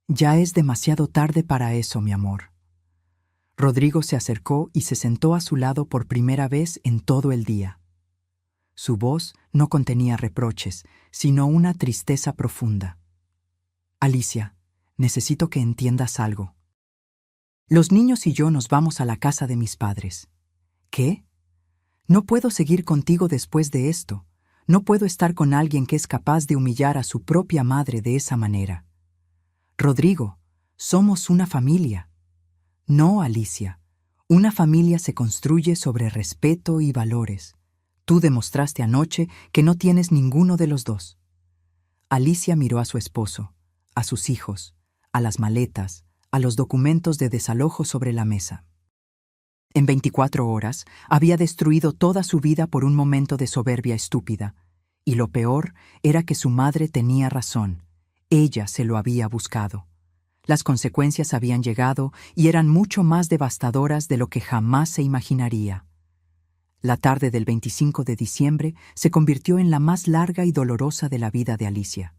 «Ya es demasiado tarde para eso, mi amor». Rodrigo se acercó y se sentó a su lado por primera vez en todo el día. Su voz no contenía reproches, sino una tristeza profunda. «Alicia, necesito que entiendas algo. Los niños y yo nos vamos a la casa de mis padres». «¿Qué? No puedo seguir contigo después de esto. No puedo estar con alguien que es capaz de humillar a su propia madre de esa manera». «Rodrigo, somos una familia». «No, Alicia. Una familia se construye sobre respeto y valores. Tú demostraste anoche que no tienes ninguno de los dos». Alicia miró a su esposo. a sus hijos, a las maletas, a los documentos de desalojo sobre la mesa. En 24 horas había destruido toda su vida por un momento de soberbia estúpida, y lo peor era que su madre tenía razón. Ella se lo había buscado. Las consecuencias habían llegado y eran mucho más devastadoras de lo que jamás se imaginaría. La tarde del 25 de diciembre se convirtió en la más larga y dolorosa de la vida de Alicia.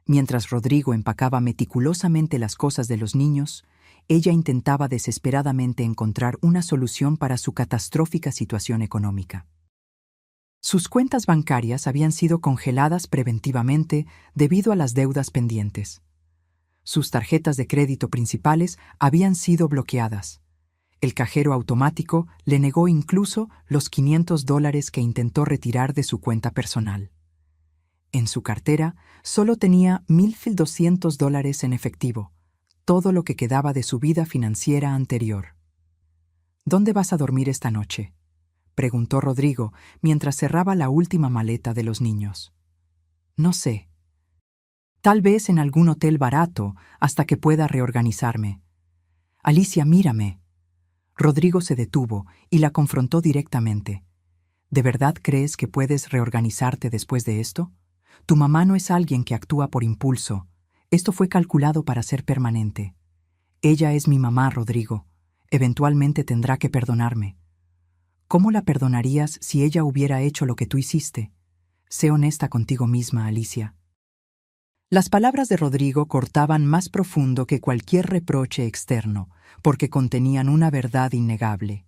Mientras Rodrigo empacaba meticulosamente las cosas de los niños, ella intentaba desesperadamente encontrar una solución para su catastrófica situación económica. Sus cuentas bancarias habían sido congeladas preventivamente debido a las deudas pendientes. Sus tarjetas de crédito principales habían sido bloqueadas. El cajero automático le negó incluso los $500 que intentó retirar de su cuenta personal. En su cartera solo tenía $1,200 en efectivo, todo lo que quedaba de su vida financiera anterior. ¿Dónde vas a dormir esta noche?, preguntó Rodrigo mientras cerraba la última maleta de los niños. No sé. Tal vez en algún hotel barato hasta que pueda reorganizarme. Alicia, mírame. Rodrigo se detuvo y la confrontó directamente. ¿De verdad crees que puedes reorganizarte después de esto? Tu mamá no es alguien que actúa por impulso. Esto fue calculado para ser permanente. Ella es mi mamá, Rodrigo. Eventualmente tendrá que perdonarme. ¿Cómo la perdonarías si ella hubiera hecho lo que tú hiciste? Sé honesta contigo misma, Alicia. Las palabras de Rodrigo cortaban más profundo que cualquier reproche externo, porque contenían una verdad innegable.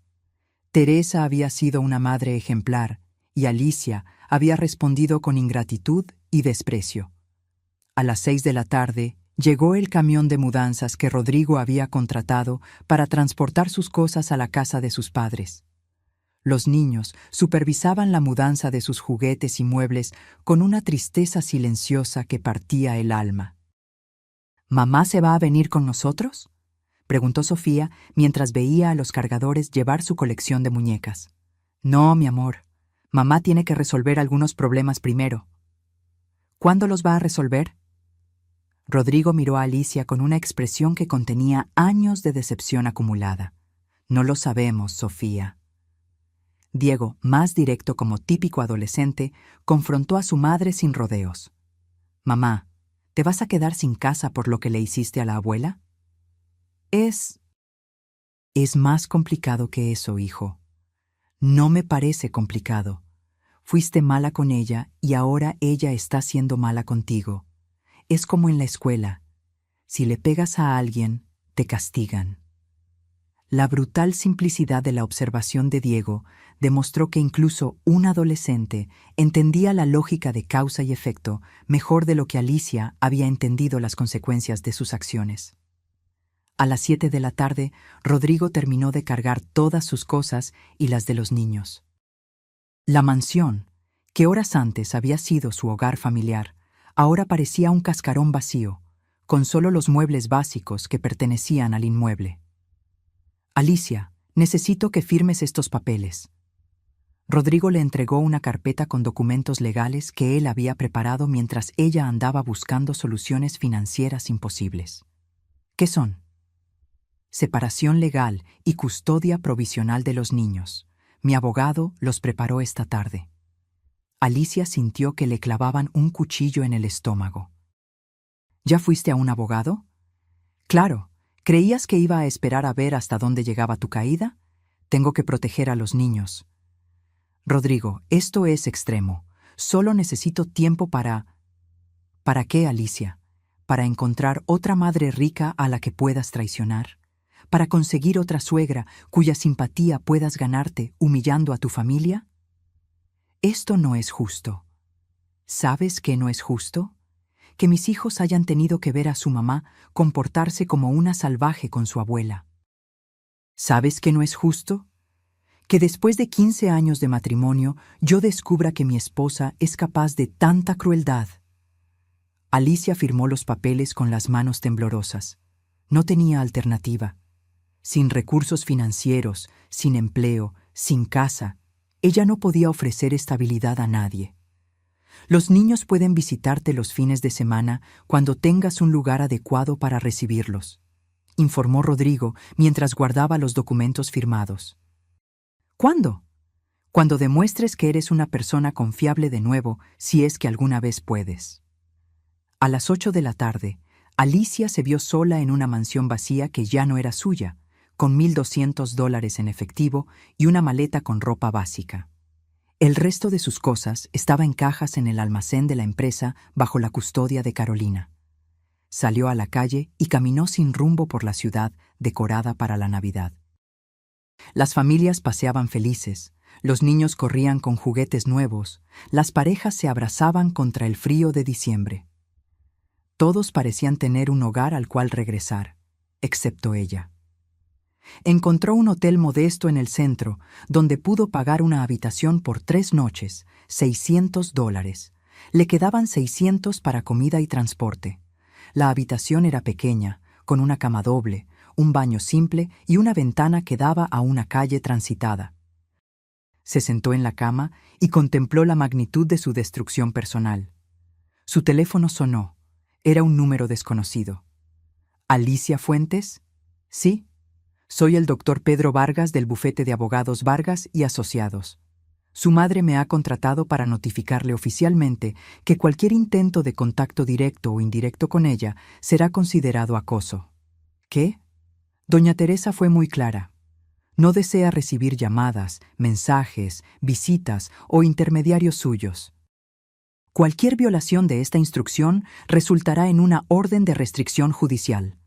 Teresa había sido una madre ejemplar, y Alicia había respondido con ingratitud y desprecio. A las 6 de la tarde llegó el camión de mudanzas que Rodrigo había contratado para transportar sus cosas a la casa de sus padres. Los niños supervisaban la mudanza de sus juguetes y muebles con una tristeza silenciosa que partía el alma. ¿Mamá se va a venir con nosotros?, preguntó Sofía mientras veía a los cargadores llevar su colección de muñecas. No, mi amor. Mamá tiene que resolver algunos problemas primero. ¿Cuándo los va a resolver? Rodrigo miró a Alicia con una expresión que contenía años de decepción acumulada. No lo sabemos, Sofía. Diego, más directo como típico adolescente, confrontó a su madre sin rodeos. Mamá, ¿te vas a quedar sin casa por lo que le hiciste a la abuela? Es más complicado que eso, hijo. No me parece complicado. Fuiste mala con ella y ahora ella está siendo mala contigo. Es como en la escuela. Si le pegas a alguien, te castigan. La brutal simplicidad de la observación de Diego demostró que incluso un adolescente entendía la lógica de causa y efecto mejor de lo que Alicia había entendido las consecuencias de sus acciones. A las 7 de la tarde, Rodrigo terminó de cargar todas sus cosas y las de los niños. La mansión, que horas antes había sido su hogar familiar, ahora parecía un cascarón vacío, con solo los muebles básicos que pertenecían al inmueble. Alicia, necesito que firmes estos papeles. Rodrigo le entregó una carpeta con documentos legales que él había preparado mientras ella andaba buscando soluciones financieras imposibles. ¿Qué son? Separación legal y custodia provisional de los niños. Mi abogado los preparó esta tarde. Alicia sintió que le clavaban un cuchillo en el estómago. ¿Ya fuiste a un abogado? Claro. ¿Creías que iba a esperar a ver hasta dónde llegaba tu caída? Tengo que proteger a los niños. Rodrigo, esto es extremo. Solo necesito tiempo para... ¿Para qué, Alicia? ¿Para encontrar otra madre rica a la que puedas traicionar? ¿Para conseguir otra suegra cuya simpatía puedas ganarte humillando a tu familia? Esto no es justo. ¿Sabes qué no es justo? Que mis hijos hayan tenido que ver a su mamá comportarse como una salvaje con su abuela. ¿Sabes qué no es justo? Que después de 15 años de matrimonio yo descubra que mi esposa es capaz de tanta crueldad. Alicia firmó los papeles con las manos temblorosas. No tenía alternativa. Sin recursos financieros, sin empleo, sin casa, ella no podía ofrecer estabilidad a nadie. Los niños pueden visitarte los fines de semana cuando tengas un lugar adecuado para recibirlos, informó Rodrigo mientras guardaba los documentos firmados. ¿Cuándo? Cuando demuestres que eres una persona confiable de nuevo, si es que alguna vez puedes. A las 8 de la tarde, Alicia se vio sola en una mansión vacía que ya no era suya, con $1,200 en efectivo y una maleta con ropa básica. El resto de sus cosas estaba en cajas en el almacén de la empresa bajo la custodia de Carolina. Salió a la calle y caminó sin rumbo por la ciudad decorada para la Navidad. Las familias paseaban felices, los niños corrían con juguetes nuevos, las parejas se abrazaban contra el frío de diciembre. Todos parecían tener un hogar al cual regresar, excepto ella. Encontró un hotel modesto en el centro, donde pudo pagar una habitación por 3 noches, $600. Le quedaban 600 para comida y transporte. La habitación era pequeña, con una cama doble, un baño simple y una ventana que daba a una calle transitada. Se sentó en la cama y contempló la magnitud de su destrucción personal. Su teléfono sonó. Era un número desconocido. ¿Alicia Fuentes? Sí. Soy el doctor Pedro Vargas del bufete de abogados Vargas y Asociados. Su madre me ha contratado para notificarle oficialmente que cualquier intento de contacto directo o indirecto con ella será considerado acoso. ¿Qué? Doña Teresa fue muy clara. No desea recibir llamadas, mensajes, visitas o intermediarios suyos. Cualquier violación de esta instrucción resultará en una orden de restricción judicial.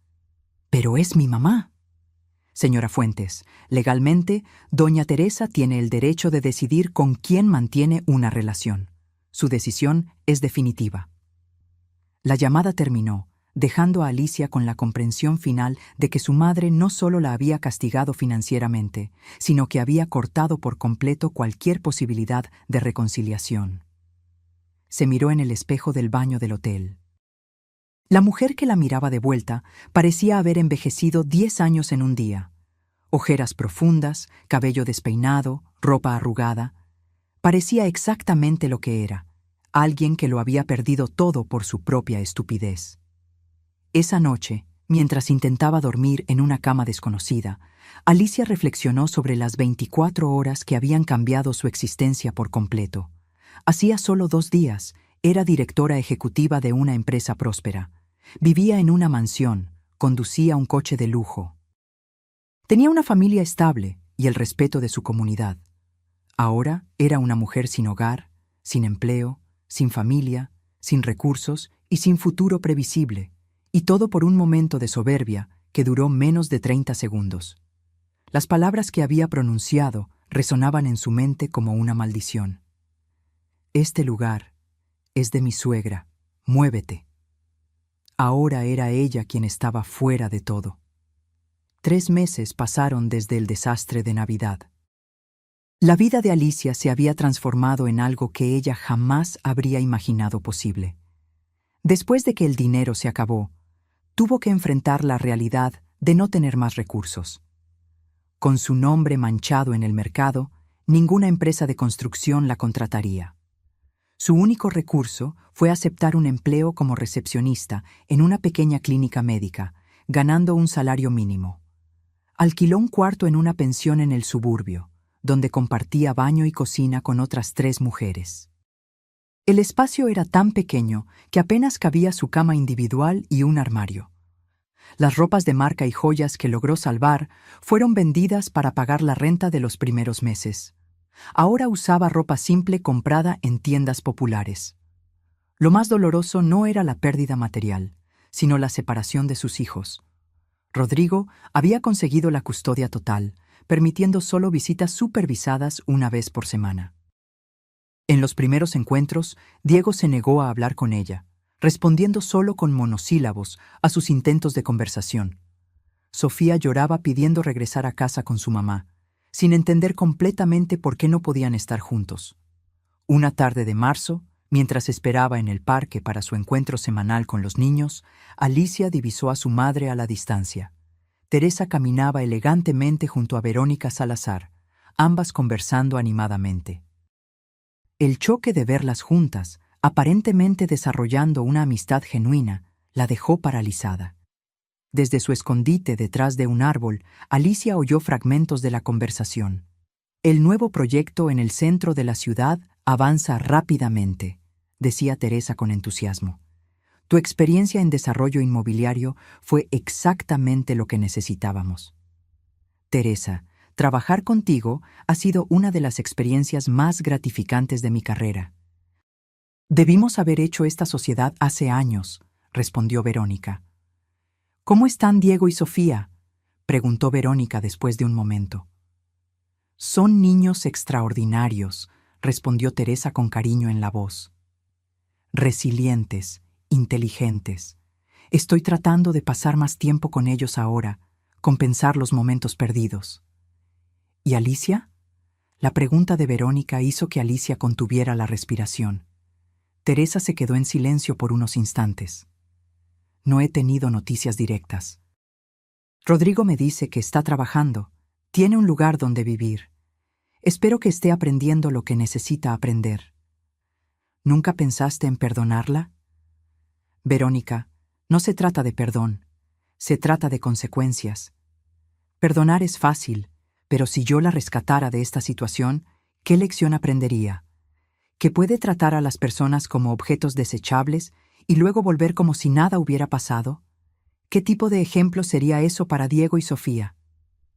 Pero es mi mamá. Señora Fuentes, legalmente, doña Teresa tiene el derecho de decidir con quién mantiene una relación. Su decisión es definitiva. La llamada terminó, dejando a Alicia con la comprensión final de que su madre no solo la había castigado financieramente, sino que había cortado por completo cualquier posibilidad de reconciliación. Se miró en el espejo del baño del hotel. La mujer que la miraba de vuelta parecía haber envejecido 10 años en un día. Ojeras profundas, cabello despeinado, ropa arrugada. Parecía exactamente lo que era, alguien que lo había perdido todo por su propia estupidez. Esa noche, mientras intentaba dormir en una cama desconocida, Alicia reflexionó sobre las 24 horas que habían cambiado su existencia por completo. Hacía solo 2 días, era directora ejecutiva de una empresa próspera. Vivía en una mansión, conducía un coche de lujo. Tenía una familia estable y el respeto de su comunidad. Ahora era una mujer sin hogar, sin empleo, sin familia, sin recursos y sin futuro previsible, y todo por un momento de soberbia que duró menos de 30 segundos. Las palabras que había pronunciado resonaban en su mente como una maldición. Este lugar es de mi suegra, muévete. Ahora era ella quien estaba fuera de todo. 3 meses pasaron desde el desastre de Navidad. La vida de Alicia se había transformado en algo que ella jamás habría imaginado posible. Después de que el dinero se acabó, tuvo que enfrentar la realidad de no tener más recursos. Con su nombre manchado en el mercado, ninguna empresa de construcción la contrataría. Su único recurso fue aceptar un empleo como recepcionista en una pequeña clínica médica, ganando un salario mínimo. Alquiló un cuarto en una pensión en el suburbio, donde compartía baño y cocina con otras 3 mujeres. El espacio era tan pequeño que apenas cabía su cama individual y un armario. Las ropas de marca y joyas que logró salvar fueron vendidas para pagar la renta de los primeros meses. Ahora usaba ropa simple comprada en tiendas populares. Lo más doloroso no era la pérdida material, sino la separación de sus hijos. Rodrigo había conseguido la custodia total, permitiendo solo visitas supervisadas una vez por semana. En los primeros encuentros, Diego se negó a hablar con ella, respondiendo solo con monosílabos a sus intentos de conversación. Sofía lloraba pidiendo regresar a casa con su mamá, sin entender completamente por qué no podían estar juntos. Una tarde de marzo, mientras esperaba en el parque para su encuentro semanal con los niños, Alicia divisó a su madre a la distancia. Teresa caminaba elegantemente junto a Verónica Salazar, ambas conversando animadamente. El choque de verlas juntas aparentemente desarrollando una amistad genuina, la dejó paralizada. Desde su escondite detrás de un árbol, Alicia oyó fragmentos de la conversación. El nuevo proyecto en el centro de la ciudad avanza rápidamente, decía Teresa con entusiasmo. Tu experiencia en desarrollo inmobiliario fue exactamente lo que necesitábamos. Teresa, trabajar contigo ha sido una de las experiencias más gratificantes de mi carrera. Debimos haber hecho esta sociedad hace años, respondió Verónica. ¿Cómo están Diego y Sofía?, preguntó Verónica después de un momento. Son niños extraordinarios, respondió Teresa con cariño en la voz. Resilientes, inteligentes. Estoy tratando de pasar más tiempo con ellos ahora, compensar los momentos perdidos. ¿Y Alicia? La pregunta de Verónica hizo que Alicia contuviera la respiración. Teresa se quedó en silencio por unos instantes. No he tenido noticias directas. Rodrigo me dice que está trabajando, tiene un lugar donde vivir. Espero que esté aprendiendo lo que necesita aprender. ¿Nunca pensaste en perdonarla? Verónica, no se trata de perdón, se trata de consecuencias. Perdonar es fácil, pero si yo la rescatara de esta situación, ¿qué lección aprendería? ¿Que puede tratar a las personas como objetos desechables y luego volver como si nada hubiera pasado? ¿Qué tipo de ejemplo sería eso para Diego y Sofía?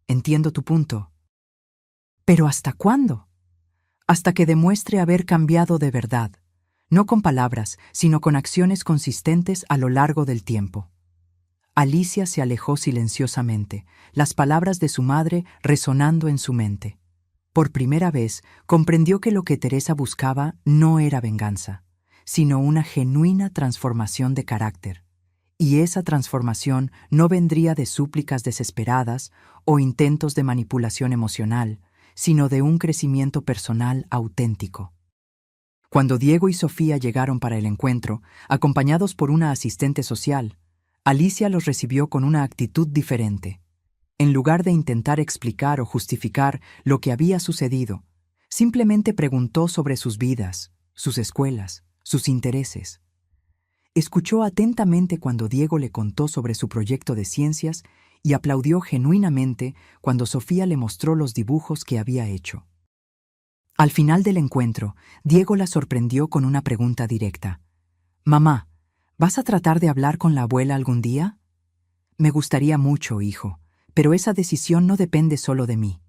Entiendo tu punto. ¿Pero hasta cuándo? Hasta que demuestre haber cambiado de verdad, no con palabras, sino con acciones consistentes a lo largo del tiempo. Alicia se alejó silenciosamente, las palabras de su madre resonando en su mente. Por primera vez, comprendió que lo que Teresa buscaba no era venganza, sino una genuina transformación de carácter. Y esa transformación no vendría de súplicas desesperadas o intentos de manipulación emocional, sino de un crecimiento personal auténtico. Cuando Diego y Sofía llegaron para el encuentro, acompañados por una asistente social, Alicia los recibió con una actitud diferente. En lugar de intentar explicar o justificar lo que había sucedido, simplemente preguntó sobre sus vidas, sus escuelas, sus intereses. Escuchó atentamente cuando Diego le contó sobre su proyecto de ciencias y aplaudió genuinamente cuando Sofía le mostró los dibujos que había hecho. Al final del encuentro, Diego la sorprendió con una pregunta directa. «Mamá, ¿vas a tratar de hablar con la abuela algún día?» «Me gustaría mucho, hijo, pero esa decisión no depende solo de mí.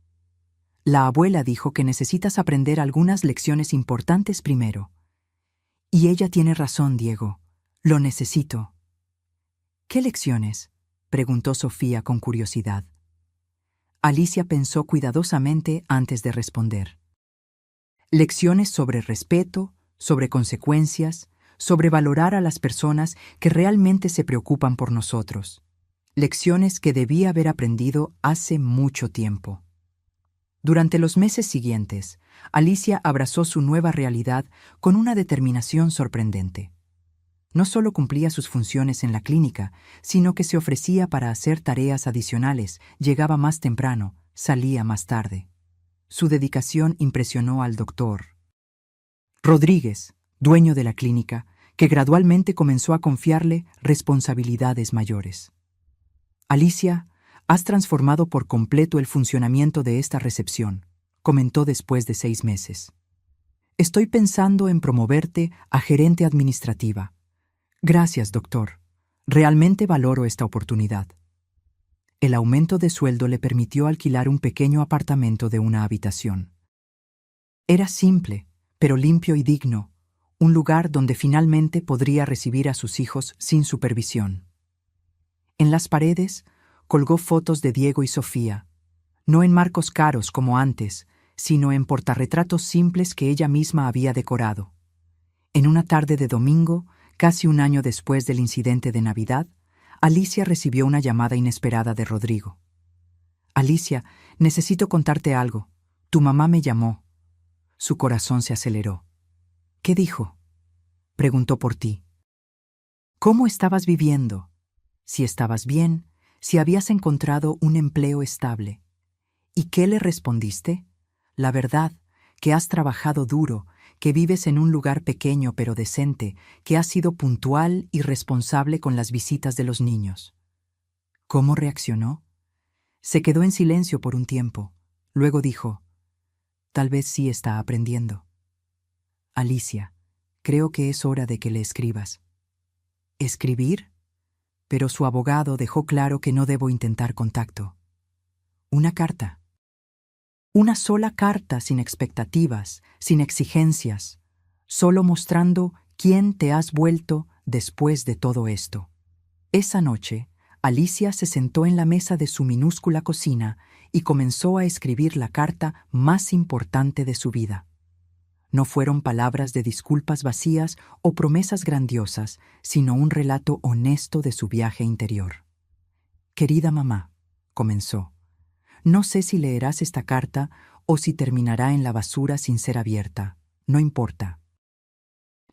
La abuela dijo que necesitas aprender algunas lecciones importantes primero. Y ella tiene razón, Diego. Lo necesito». «¿Qué lecciones?», preguntó Sofía con curiosidad. Alicia pensó cuidadosamente antes de responder. Lecciones sobre respeto, sobre consecuencias, sobre valorar a las personas que realmente se preocupan por nosotros. Lecciones que debía haber aprendido hace mucho tiempo. Durante los meses siguientes, Alicia abrazó su nueva realidad con una determinación sorprendente. No solo cumplía sus funciones en la clínica, sino que se ofrecía para hacer tareas adicionales, llegaba más temprano, salía más tarde. Su dedicación impresionó al doctor Rodríguez, dueño de la clínica, que gradualmente comenzó a confiarle responsabilidades mayores. «Alicia, has transformado por completo el funcionamiento de esta recepción», comentó después de 6 meses. «Estoy pensando en promoverte a gerente administrativa». «Gracias, doctor. Realmente valoro esta oportunidad». El aumento de sueldo le permitió alquilar un pequeño apartamento de una habitación. Era simple, pero limpio y digno, un lugar donde finalmente podría recibir a sus hijos sin supervisión. En las paredes colgó fotos de Diego y Sofía, no en marcos caros como antes, sino en portarretratos simples que ella misma había decorado. En una tarde de domingo, casi un año después del incidente de Navidad, Alicia recibió una llamada inesperada de Rodrigo. «Alicia, necesito contarte algo. Tu mamá me llamó». Su corazón se aceleró. «¿Qué dijo?», preguntó por ti. «¿Cómo estabas viviendo? Si estabas bien, si habías encontrado un empleo estable. ¿Y qué le respondiste? La verdad, que has trabajado duro, que vives en un lugar pequeño pero decente, que has sido puntual y responsable con las visitas de los niños. ¿Cómo reaccionó? Se quedó en silencio por un tiempo. Luego dijo, tal vez sí está aprendiendo. Alicia, creo que es hora de que le escribas. ¿Escribir? Pero su abogado dejó claro que no debo intentar contacto. Una carta. Una sola carta sin expectativas, sin exigencias, solo mostrando quién te has vuelto después de todo esto. Esa noche, Alicia se sentó en la mesa de su minúscula cocina y comenzó a escribir la carta más importante de su vida. No fueron palabras de disculpas vacías o promesas grandiosas, sino un relato honesto de su viaje interior. Querida mamá, comenzó, no sé si leerás esta carta o si terminará en la basura sin ser abierta. No importa.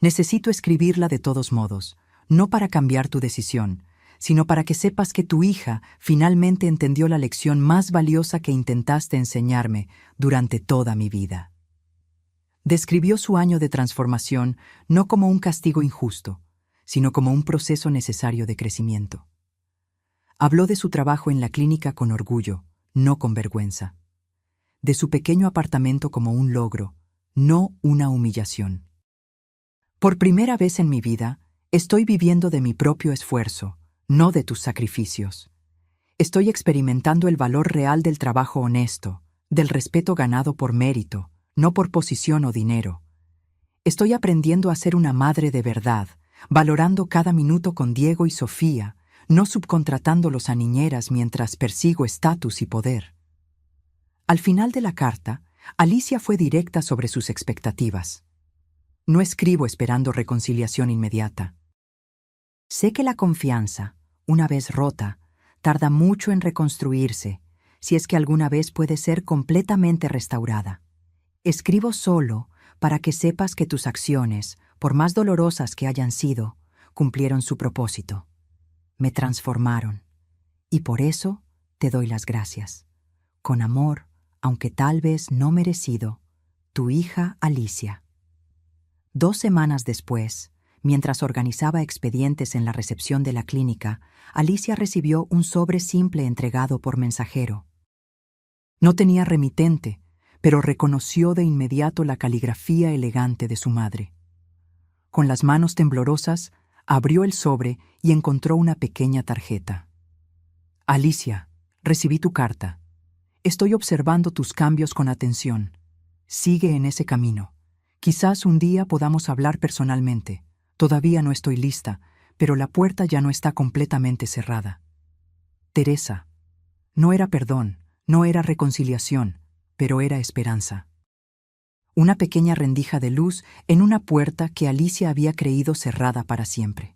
Necesito escribirla de todos modos, no para cambiar tu decisión, sino para que sepas que tu hija finalmente entendió la lección más valiosa que intentaste enseñarme durante toda mi vida. Describió su año de transformación no como un castigo injusto, sino como un proceso necesario de crecimiento. Habló de su trabajo en la clínica con orgullo, no con vergüenza. De su pequeño apartamento como un logro, no una humillación. Por primera vez en mi vida, estoy viviendo de mi propio esfuerzo, no de tus sacrificios. Estoy experimentando el valor real del trabajo honesto, del respeto ganado por mérito, no por posición o dinero. Estoy aprendiendo a ser una madre de verdad, valorando cada minuto con Diego y Sofía, no subcontratándolos a niñeras mientras persigo estatus y poder. Al final de la carta, Alicia fue directa sobre sus expectativas. No escribo esperando reconciliación inmediata. Sé que la confianza, una vez rota, tarda mucho en reconstruirse, si es que alguna vez puede ser completamente restaurada. Escribo solo para que sepas que tus acciones, por más dolorosas que hayan sido, cumplieron su propósito. Me transformaron, y por eso te doy las gracias. Con amor, aunque tal vez no merecido, tu hija Alicia. 2 semanas después, mientras organizaba expedientes en la recepción de la clínica, Alicia recibió un sobre simple entregado por mensajero. No tenía remitente, pero reconoció de inmediato la caligrafía elegante de su madre. Con las manos temblorosas, abrió el sobre y encontró una pequeña tarjeta. Alicia, recibí tu carta. Estoy observando tus cambios con atención. Sigue en ese camino. Quizás un día podamos hablar personalmente. Todavía no estoy lista, pero la puerta ya no está completamente cerrada. Teresa. No era perdón, no era reconciliación, pero era esperanza. Una pequeña rendija de luz en una puerta que Alicia había creído cerrada para siempre.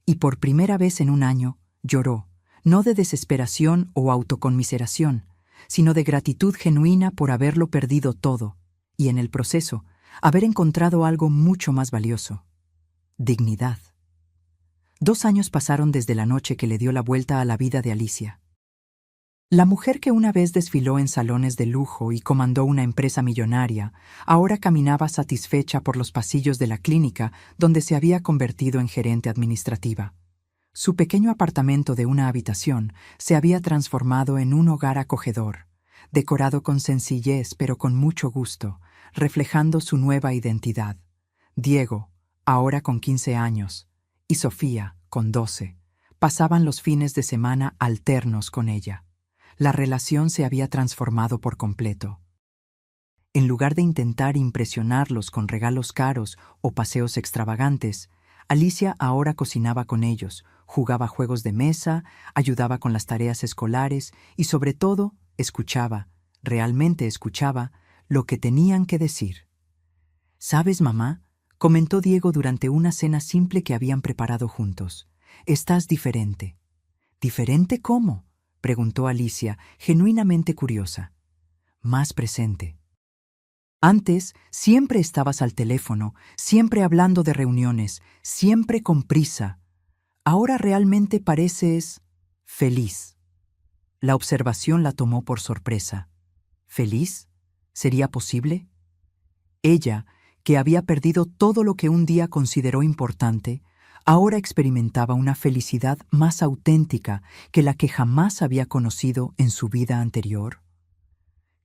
Y por primera vez en un año, lloró, no de desesperación o autoconmiseración, sino de gratitud genuina por haberlo perdido todo, y en el proceso, haber encontrado algo mucho más valioso: dignidad. 2 años pasaron desde la noche que le dio la vuelta a la vida de Alicia. La mujer que una vez desfiló en salones de lujo y comandó una empresa millonaria, ahora caminaba satisfecha por los pasillos de la clínica donde se había convertido en gerente administrativa. Su pequeño apartamento de una habitación se había transformado en un hogar acogedor, decorado con sencillez pero con mucho gusto, reflejando su nueva identidad. Diego, ahora con 15 años, y Sofía, con 12, pasaban los fines de semana alternos con ella. La relación se había transformado por completo. En lugar de intentar impresionarlos con regalos caros o paseos extravagantes, Alicia ahora cocinaba con ellos, jugaba juegos de mesa, ayudaba con las tareas escolares y, sobre todo, escuchaba, realmente escuchaba, lo que tenían que decir. «¿Sabes, mamá?», comentó Diego durante una cena simple que habían preparado juntos. «Estás diferente». «¿Diferente cómo?», preguntó Alicia, genuinamente curiosa. «Más presente. Antes siempre estabas al teléfono, siempre hablando de reuniones, siempre con prisa. Ahora realmente pareces feliz». La observación la tomó por sorpresa. ¿Feliz? ¿Sería posible? Ella, que había perdido todo lo que un día consideró importante, ahora experimentaba una felicidad más auténtica que la que jamás había conocido en su vida anterior?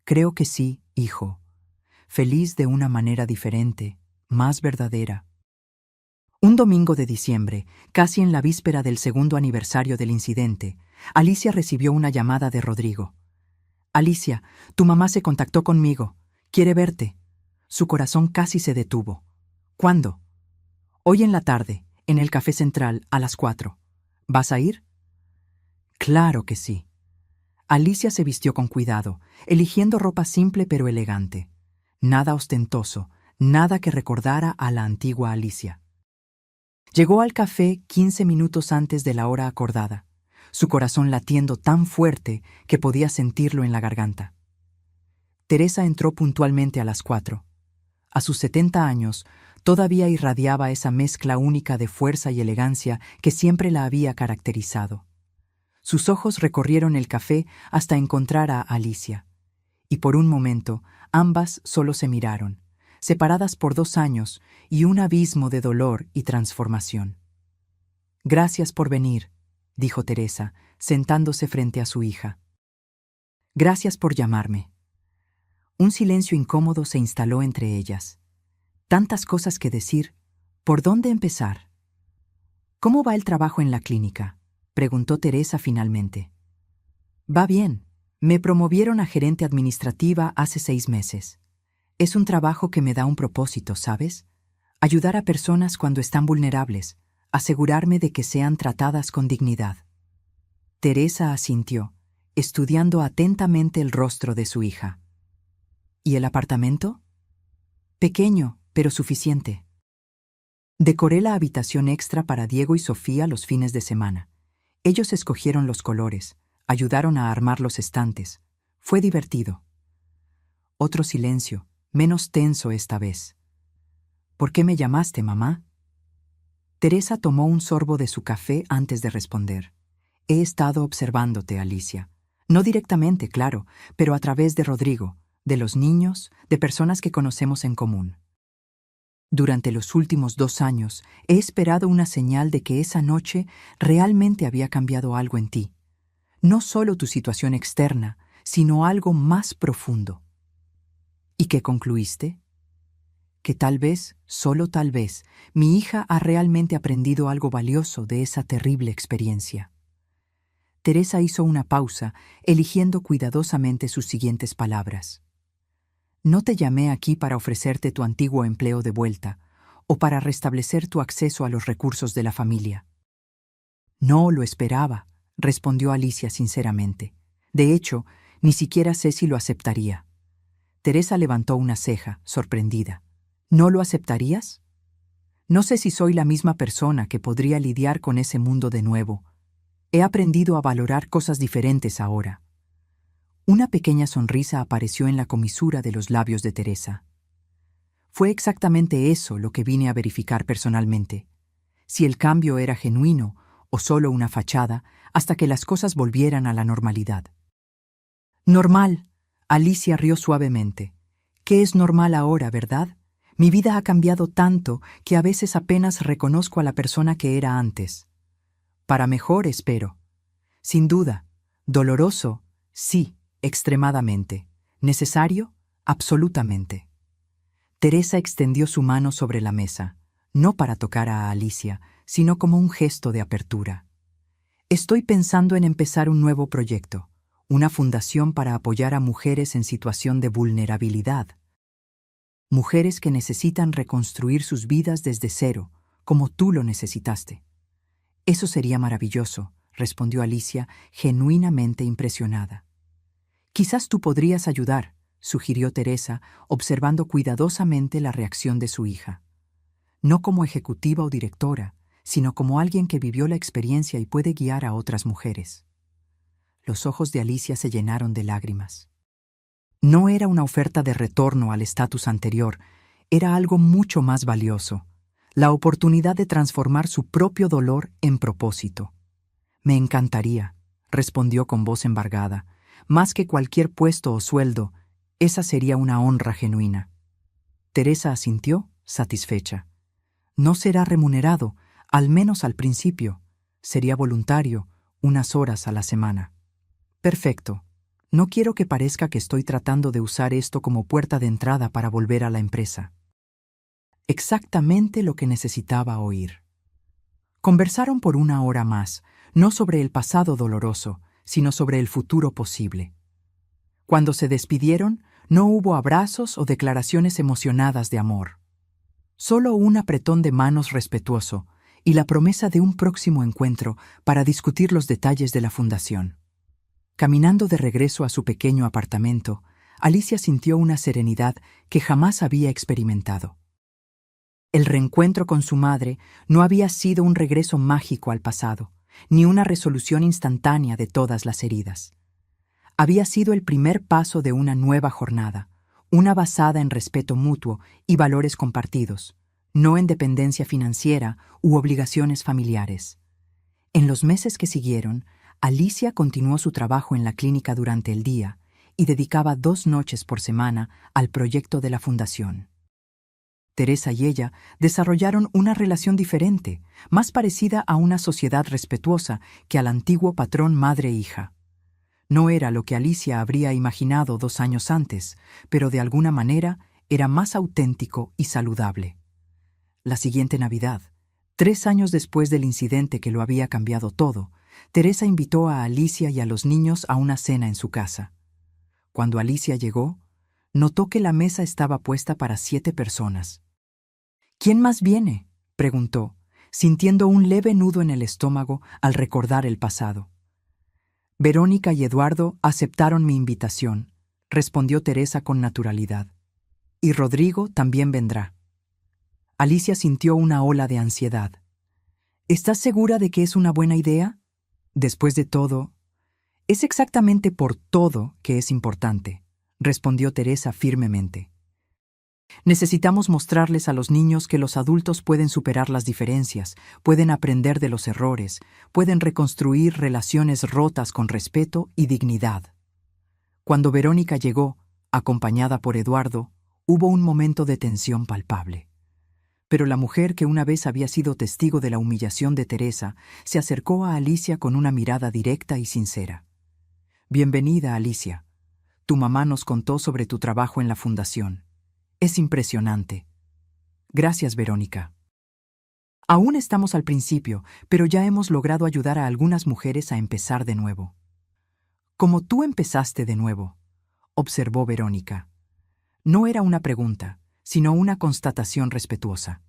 Creo que sí, hijo. Feliz de una manera diferente, más verdadera. Un domingo de diciembre, casi en la víspera del segundo aniversario del incidente, Alicia recibió una llamada de Rodrigo. Alicia, tu mamá se contactó conmigo. Quiere verte. Su corazón casi se detuvo. ¿Cuándo? Hoy en la tarde, en el Café Central, a las 4. ¿Vas a ir? Claro que sí. Alicia se vistió con cuidado, eligiendo ropa simple pero elegante. Nada ostentoso, nada que recordara a la antigua Alicia. Llegó al café 15 minutos antes de la hora acordada, su corazón latiendo tan fuerte que podía sentirlo en la garganta. Teresa entró puntualmente a las 4. A sus 70 años, todavía irradiaba esa mezcla única de fuerza y elegancia que siempre la había caracterizado. Sus ojos recorrieron el café hasta encontrar a Alicia, y por un momento ambas solo se miraron, separadas por 2 años y un abismo de dolor y transformación. Gracias por venir, dijo Teresa, sentándose frente a su hija. Gracias por llamarme. Un silencio incómodo se instaló entre ellas. Tantas cosas que decir. ¿Por dónde empezar? ¿Cómo va el trabajo en la clínica?, preguntó Teresa finalmente. Va bien. Me promovieron a gerente administrativa hace 6 meses. Es un trabajo que me da un propósito, ¿sabes? Ayudar a personas cuando están vulnerables, asegurarme de que sean tratadas con dignidad. Teresa asintió, estudiando atentamente el rostro de su hija. ¿Y el apartamento? Pequeño, pero suficiente. Decoré la habitación extra para Diego y Sofía los fines de semana. Ellos escogieron los colores, ayudaron a armar los estantes. Fue divertido. Otro silencio, menos tenso esta vez. ¿Por qué me llamaste, mamá? Teresa tomó un sorbo de su café antes de responder. He estado observándote, Alicia. No directamente, claro, pero a través de Rodrigo, de los niños, de personas que conocemos en común. Durante los últimos 2 años he esperado una señal de que esa noche realmente había cambiado algo en ti. No solo tu situación externa, sino algo más profundo. ¿Y qué concluiste? Que tal vez, solo tal vez, mi hija ha realmente aprendido algo valioso de esa terrible experiencia. Teresa hizo una pausa, eligiendo cuidadosamente sus siguientes palabras. No te llamé aquí para ofrecerte tu antiguo empleo de vuelta o para restablecer tu acceso a los recursos de la familia. No lo esperaba, respondió Alicia sinceramente. De hecho, ni siquiera sé si lo aceptaría. Teresa levantó una ceja, sorprendida. ¿No lo aceptarías? No sé si soy la misma persona que podría lidiar con ese mundo de nuevo. He aprendido a valorar cosas diferentes ahora. Una pequeña sonrisa apareció en la comisura de los labios de Teresa. Fue exactamente eso lo que vine a verificar personalmente. Si el cambio era genuino o solo una fachada, hasta que las cosas volvieran a la normalidad. Normal. Alicia rió suavemente. ¿Qué es normal ahora, verdad? Mi vida ha cambiado tanto que a veces apenas reconozco a la persona que era antes. Para mejor, espero. Sin duda. Doloroso, sí. Extremadamente. ¿Necesario? Absolutamente. Teresa extendió su mano sobre la mesa, no para tocar a Alicia, sino como un gesto de apertura. Estoy pensando en empezar un nuevo proyecto, una fundación para apoyar a mujeres en situación de vulnerabilidad. Mujeres que necesitan reconstruir sus vidas desde cero, como tú lo necesitaste. Eso sería maravilloso, respondió Alicia, genuinamente impresionada. Quizás tú podrías ayudar, sugirió Teresa, observando cuidadosamente la reacción de su hija. No como ejecutiva o directora, sino como alguien que vivió la experiencia y puede guiar a otras mujeres. Los ojos de Alicia se llenaron de lágrimas. No era una oferta de retorno al estatus anterior, era algo mucho más valioso, la oportunidad de transformar su propio dolor en propósito. Me encantaría, respondió con voz embargada. Más que cualquier puesto o sueldo, esa sería una honra genuina. Teresa asintió, satisfecha. No será remunerado, al menos al principio. Sería voluntario, unas horas a la semana. Perfecto. No quiero que parezca que estoy tratando de usar esto como puerta de entrada para volver a la empresa. Exactamente lo que necesitaba oír. Conversaron por una hora más, no sobre el pasado doloroso, sino sobre el futuro posible. Cuando se despidieron, no hubo abrazos o declaraciones emocionadas de amor. Solo un apretón de manos respetuoso y la promesa de un próximo encuentro para discutir los detalles de la fundación. Caminando de regreso a su pequeño apartamento, Alicia sintió una serenidad que jamás había experimentado. El reencuentro con su madre no había sido un regreso mágico al pasado, ni una resolución instantánea de todas las heridas. Había sido el primer paso de una nueva jornada, una basada en respeto mutuo y valores compartidos, no en dependencia financiera u obligaciones familiares. En los meses que siguieron, Alicia continuó su trabajo en la clínica durante el día y dedicaba 2 noches por semana al proyecto de la fundación. Teresa y ella desarrollaron una relación diferente, más parecida a una sociedad respetuosa que al antiguo patrón madre-hija. No era lo que Alicia habría imaginado 2 años antes, pero de alguna manera era más auténtico y saludable. La siguiente Navidad, 3 años después del incidente que lo había cambiado todo, Teresa invitó a Alicia y a los niños a una cena en su casa. Cuando Alicia llegó, notó que la mesa estaba puesta para 7 personas. ¿Quién más viene?, preguntó, sintiendo un leve nudo en el estómago al recordar el pasado. Verónica y Eduardo aceptaron mi invitación, respondió Teresa con naturalidad. Y Rodrigo también vendrá. Alicia sintió una ola de ansiedad. ¿Estás segura de que es una buena idea? Después de todo, es exactamente por todo que es importante, respondió Teresa firmemente. Necesitamos mostrarles a los niños que los adultos pueden superar las diferencias, pueden aprender de los errores, pueden reconstruir relaciones rotas con respeto y dignidad. Cuando Verónica llegó, acompañada por Eduardo, hubo un momento de tensión palpable. Pero la mujer que una vez había sido testigo de la humillación de Teresa se acercó a Alicia con una mirada directa y sincera. Bienvenida, Alicia. Tu mamá nos contó sobre tu trabajo en la fundación. Es impresionante. Gracias, Verónica. Aún estamos al principio, pero ya hemos logrado ayudar a algunas mujeres a empezar de nuevo. Como tú empezaste de nuevo, observó Verónica. No era una pregunta, sino una constatación respetuosa.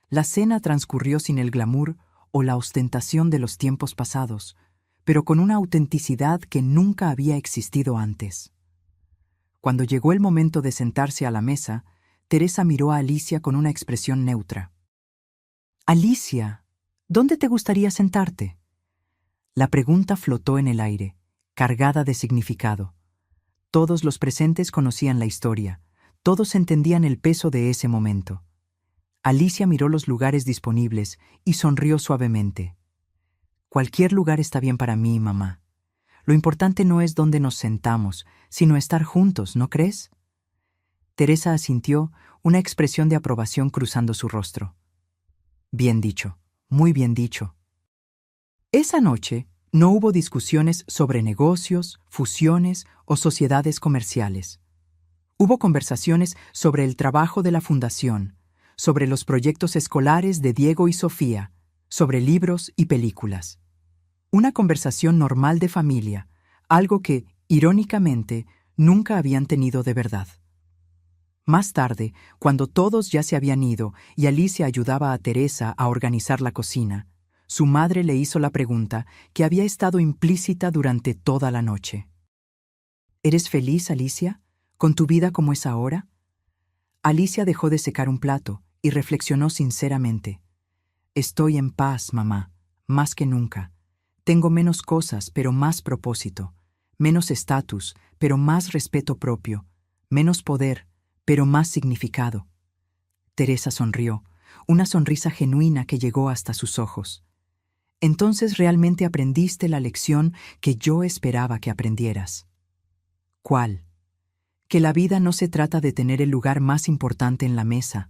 La cena transcurrió sin el glamour o la ostentación de los tiempos pasados, pero con una autenticidad que nunca había existido antes. Cuando llegó el momento de sentarse a la mesa, Teresa miró a Alicia con una expresión neutra. Alicia, ¿dónde te gustaría sentarte? La pregunta flotó en el aire, cargada de significado. Todos los presentes conocían la historia, todos entendían el peso de ese momento. Alicia miró los lugares disponibles y sonrió suavemente. Cualquier lugar está bien para mí, mamá. Lo importante no es dónde nos sentamos, sino estar juntos, ¿no crees? Teresa asintió, una expresión de aprobación cruzando su rostro. Bien dicho, muy bien dicho. Esa noche no hubo discusiones sobre negocios, fusiones o sociedades comerciales. Hubo conversaciones sobre el trabajo de la fundación, sobre los proyectos escolares de Diego y Sofía, sobre libros y películas. Una conversación normal de familia, algo que, irónicamente, nunca habían tenido de verdad. Más tarde, cuando todos ya se habían ido y Alicia ayudaba a Teresa a organizar la cocina, su madre le hizo la pregunta que había estado implícita durante toda la noche. ¿Eres feliz, Alicia, con tu vida como es ahora? Alicia dejó de secar un plato y reflexionó sinceramente. Estoy en paz, mamá, más que nunca. Tengo menos cosas, pero más propósito. Menos estatus, pero más respeto propio. Menos poder, pero más significado. Teresa sonrió, una sonrisa genuina que llegó hasta sus ojos. Entonces realmente aprendiste la lección que yo esperaba que aprendieras. ¿Cuál? que la vida no se trata de tener el lugar más importante en la mesa.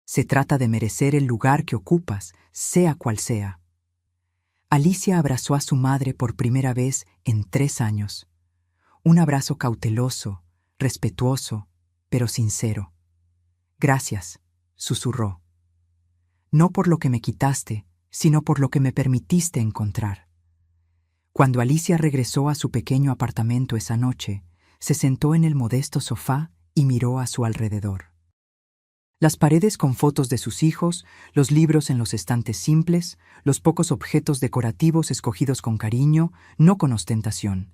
Se trata de merecer el lugar que ocupas, sea cual sea. Alicia abrazó a su madre por primera vez en 3 años. Un abrazo cauteloso, respetuoso, pero sincero. «Gracias», susurró. «No por lo que me quitaste, sino por lo que me permitiste encontrar». Cuando Alicia regresó a su pequeño apartamento esa noche, se sentó en el modesto sofá y miró a su alrededor. Las paredes con fotos de sus hijos, los libros en los estantes simples, los pocos objetos decorativos escogidos con cariño, no con ostentación.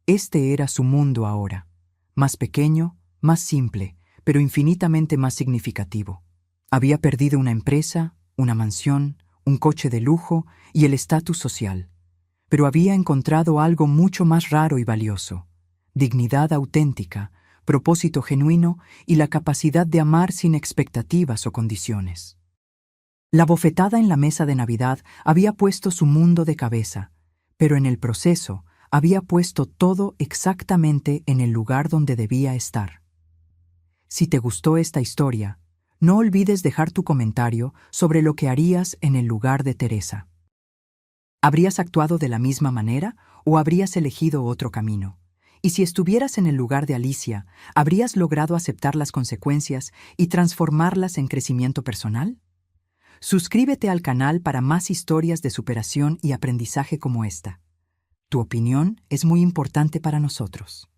Este era su mundo ahora, más pequeño, más simple, pero infinitamente más significativo. Había perdido una empresa, una mansión, un coche de lujo y el estatus social, pero había encontrado algo mucho más raro y valioso: dignidad auténtica, propósito genuino y la capacidad de amar sin expectativas o condiciones. La bofetada en la mesa de Navidad había puesto su mundo de cabeza, pero en el proceso había puesto todo exactamente en el lugar donde debía estar. Si te gustó esta historia, no olvides dejar tu comentario sobre lo que harías en el lugar de Teresa. ¿Habrías actuado de la misma manera o habrías elegido otro camino? Y si estuvieras en el lugar de Alicia, ¿habrías logrado aceptar las consecuencias y transformarlas en crecimiento personal? Suscríbete al canal para más historias de superación y aprendizaje como esta. Tu opinión es muy importante para nosotros.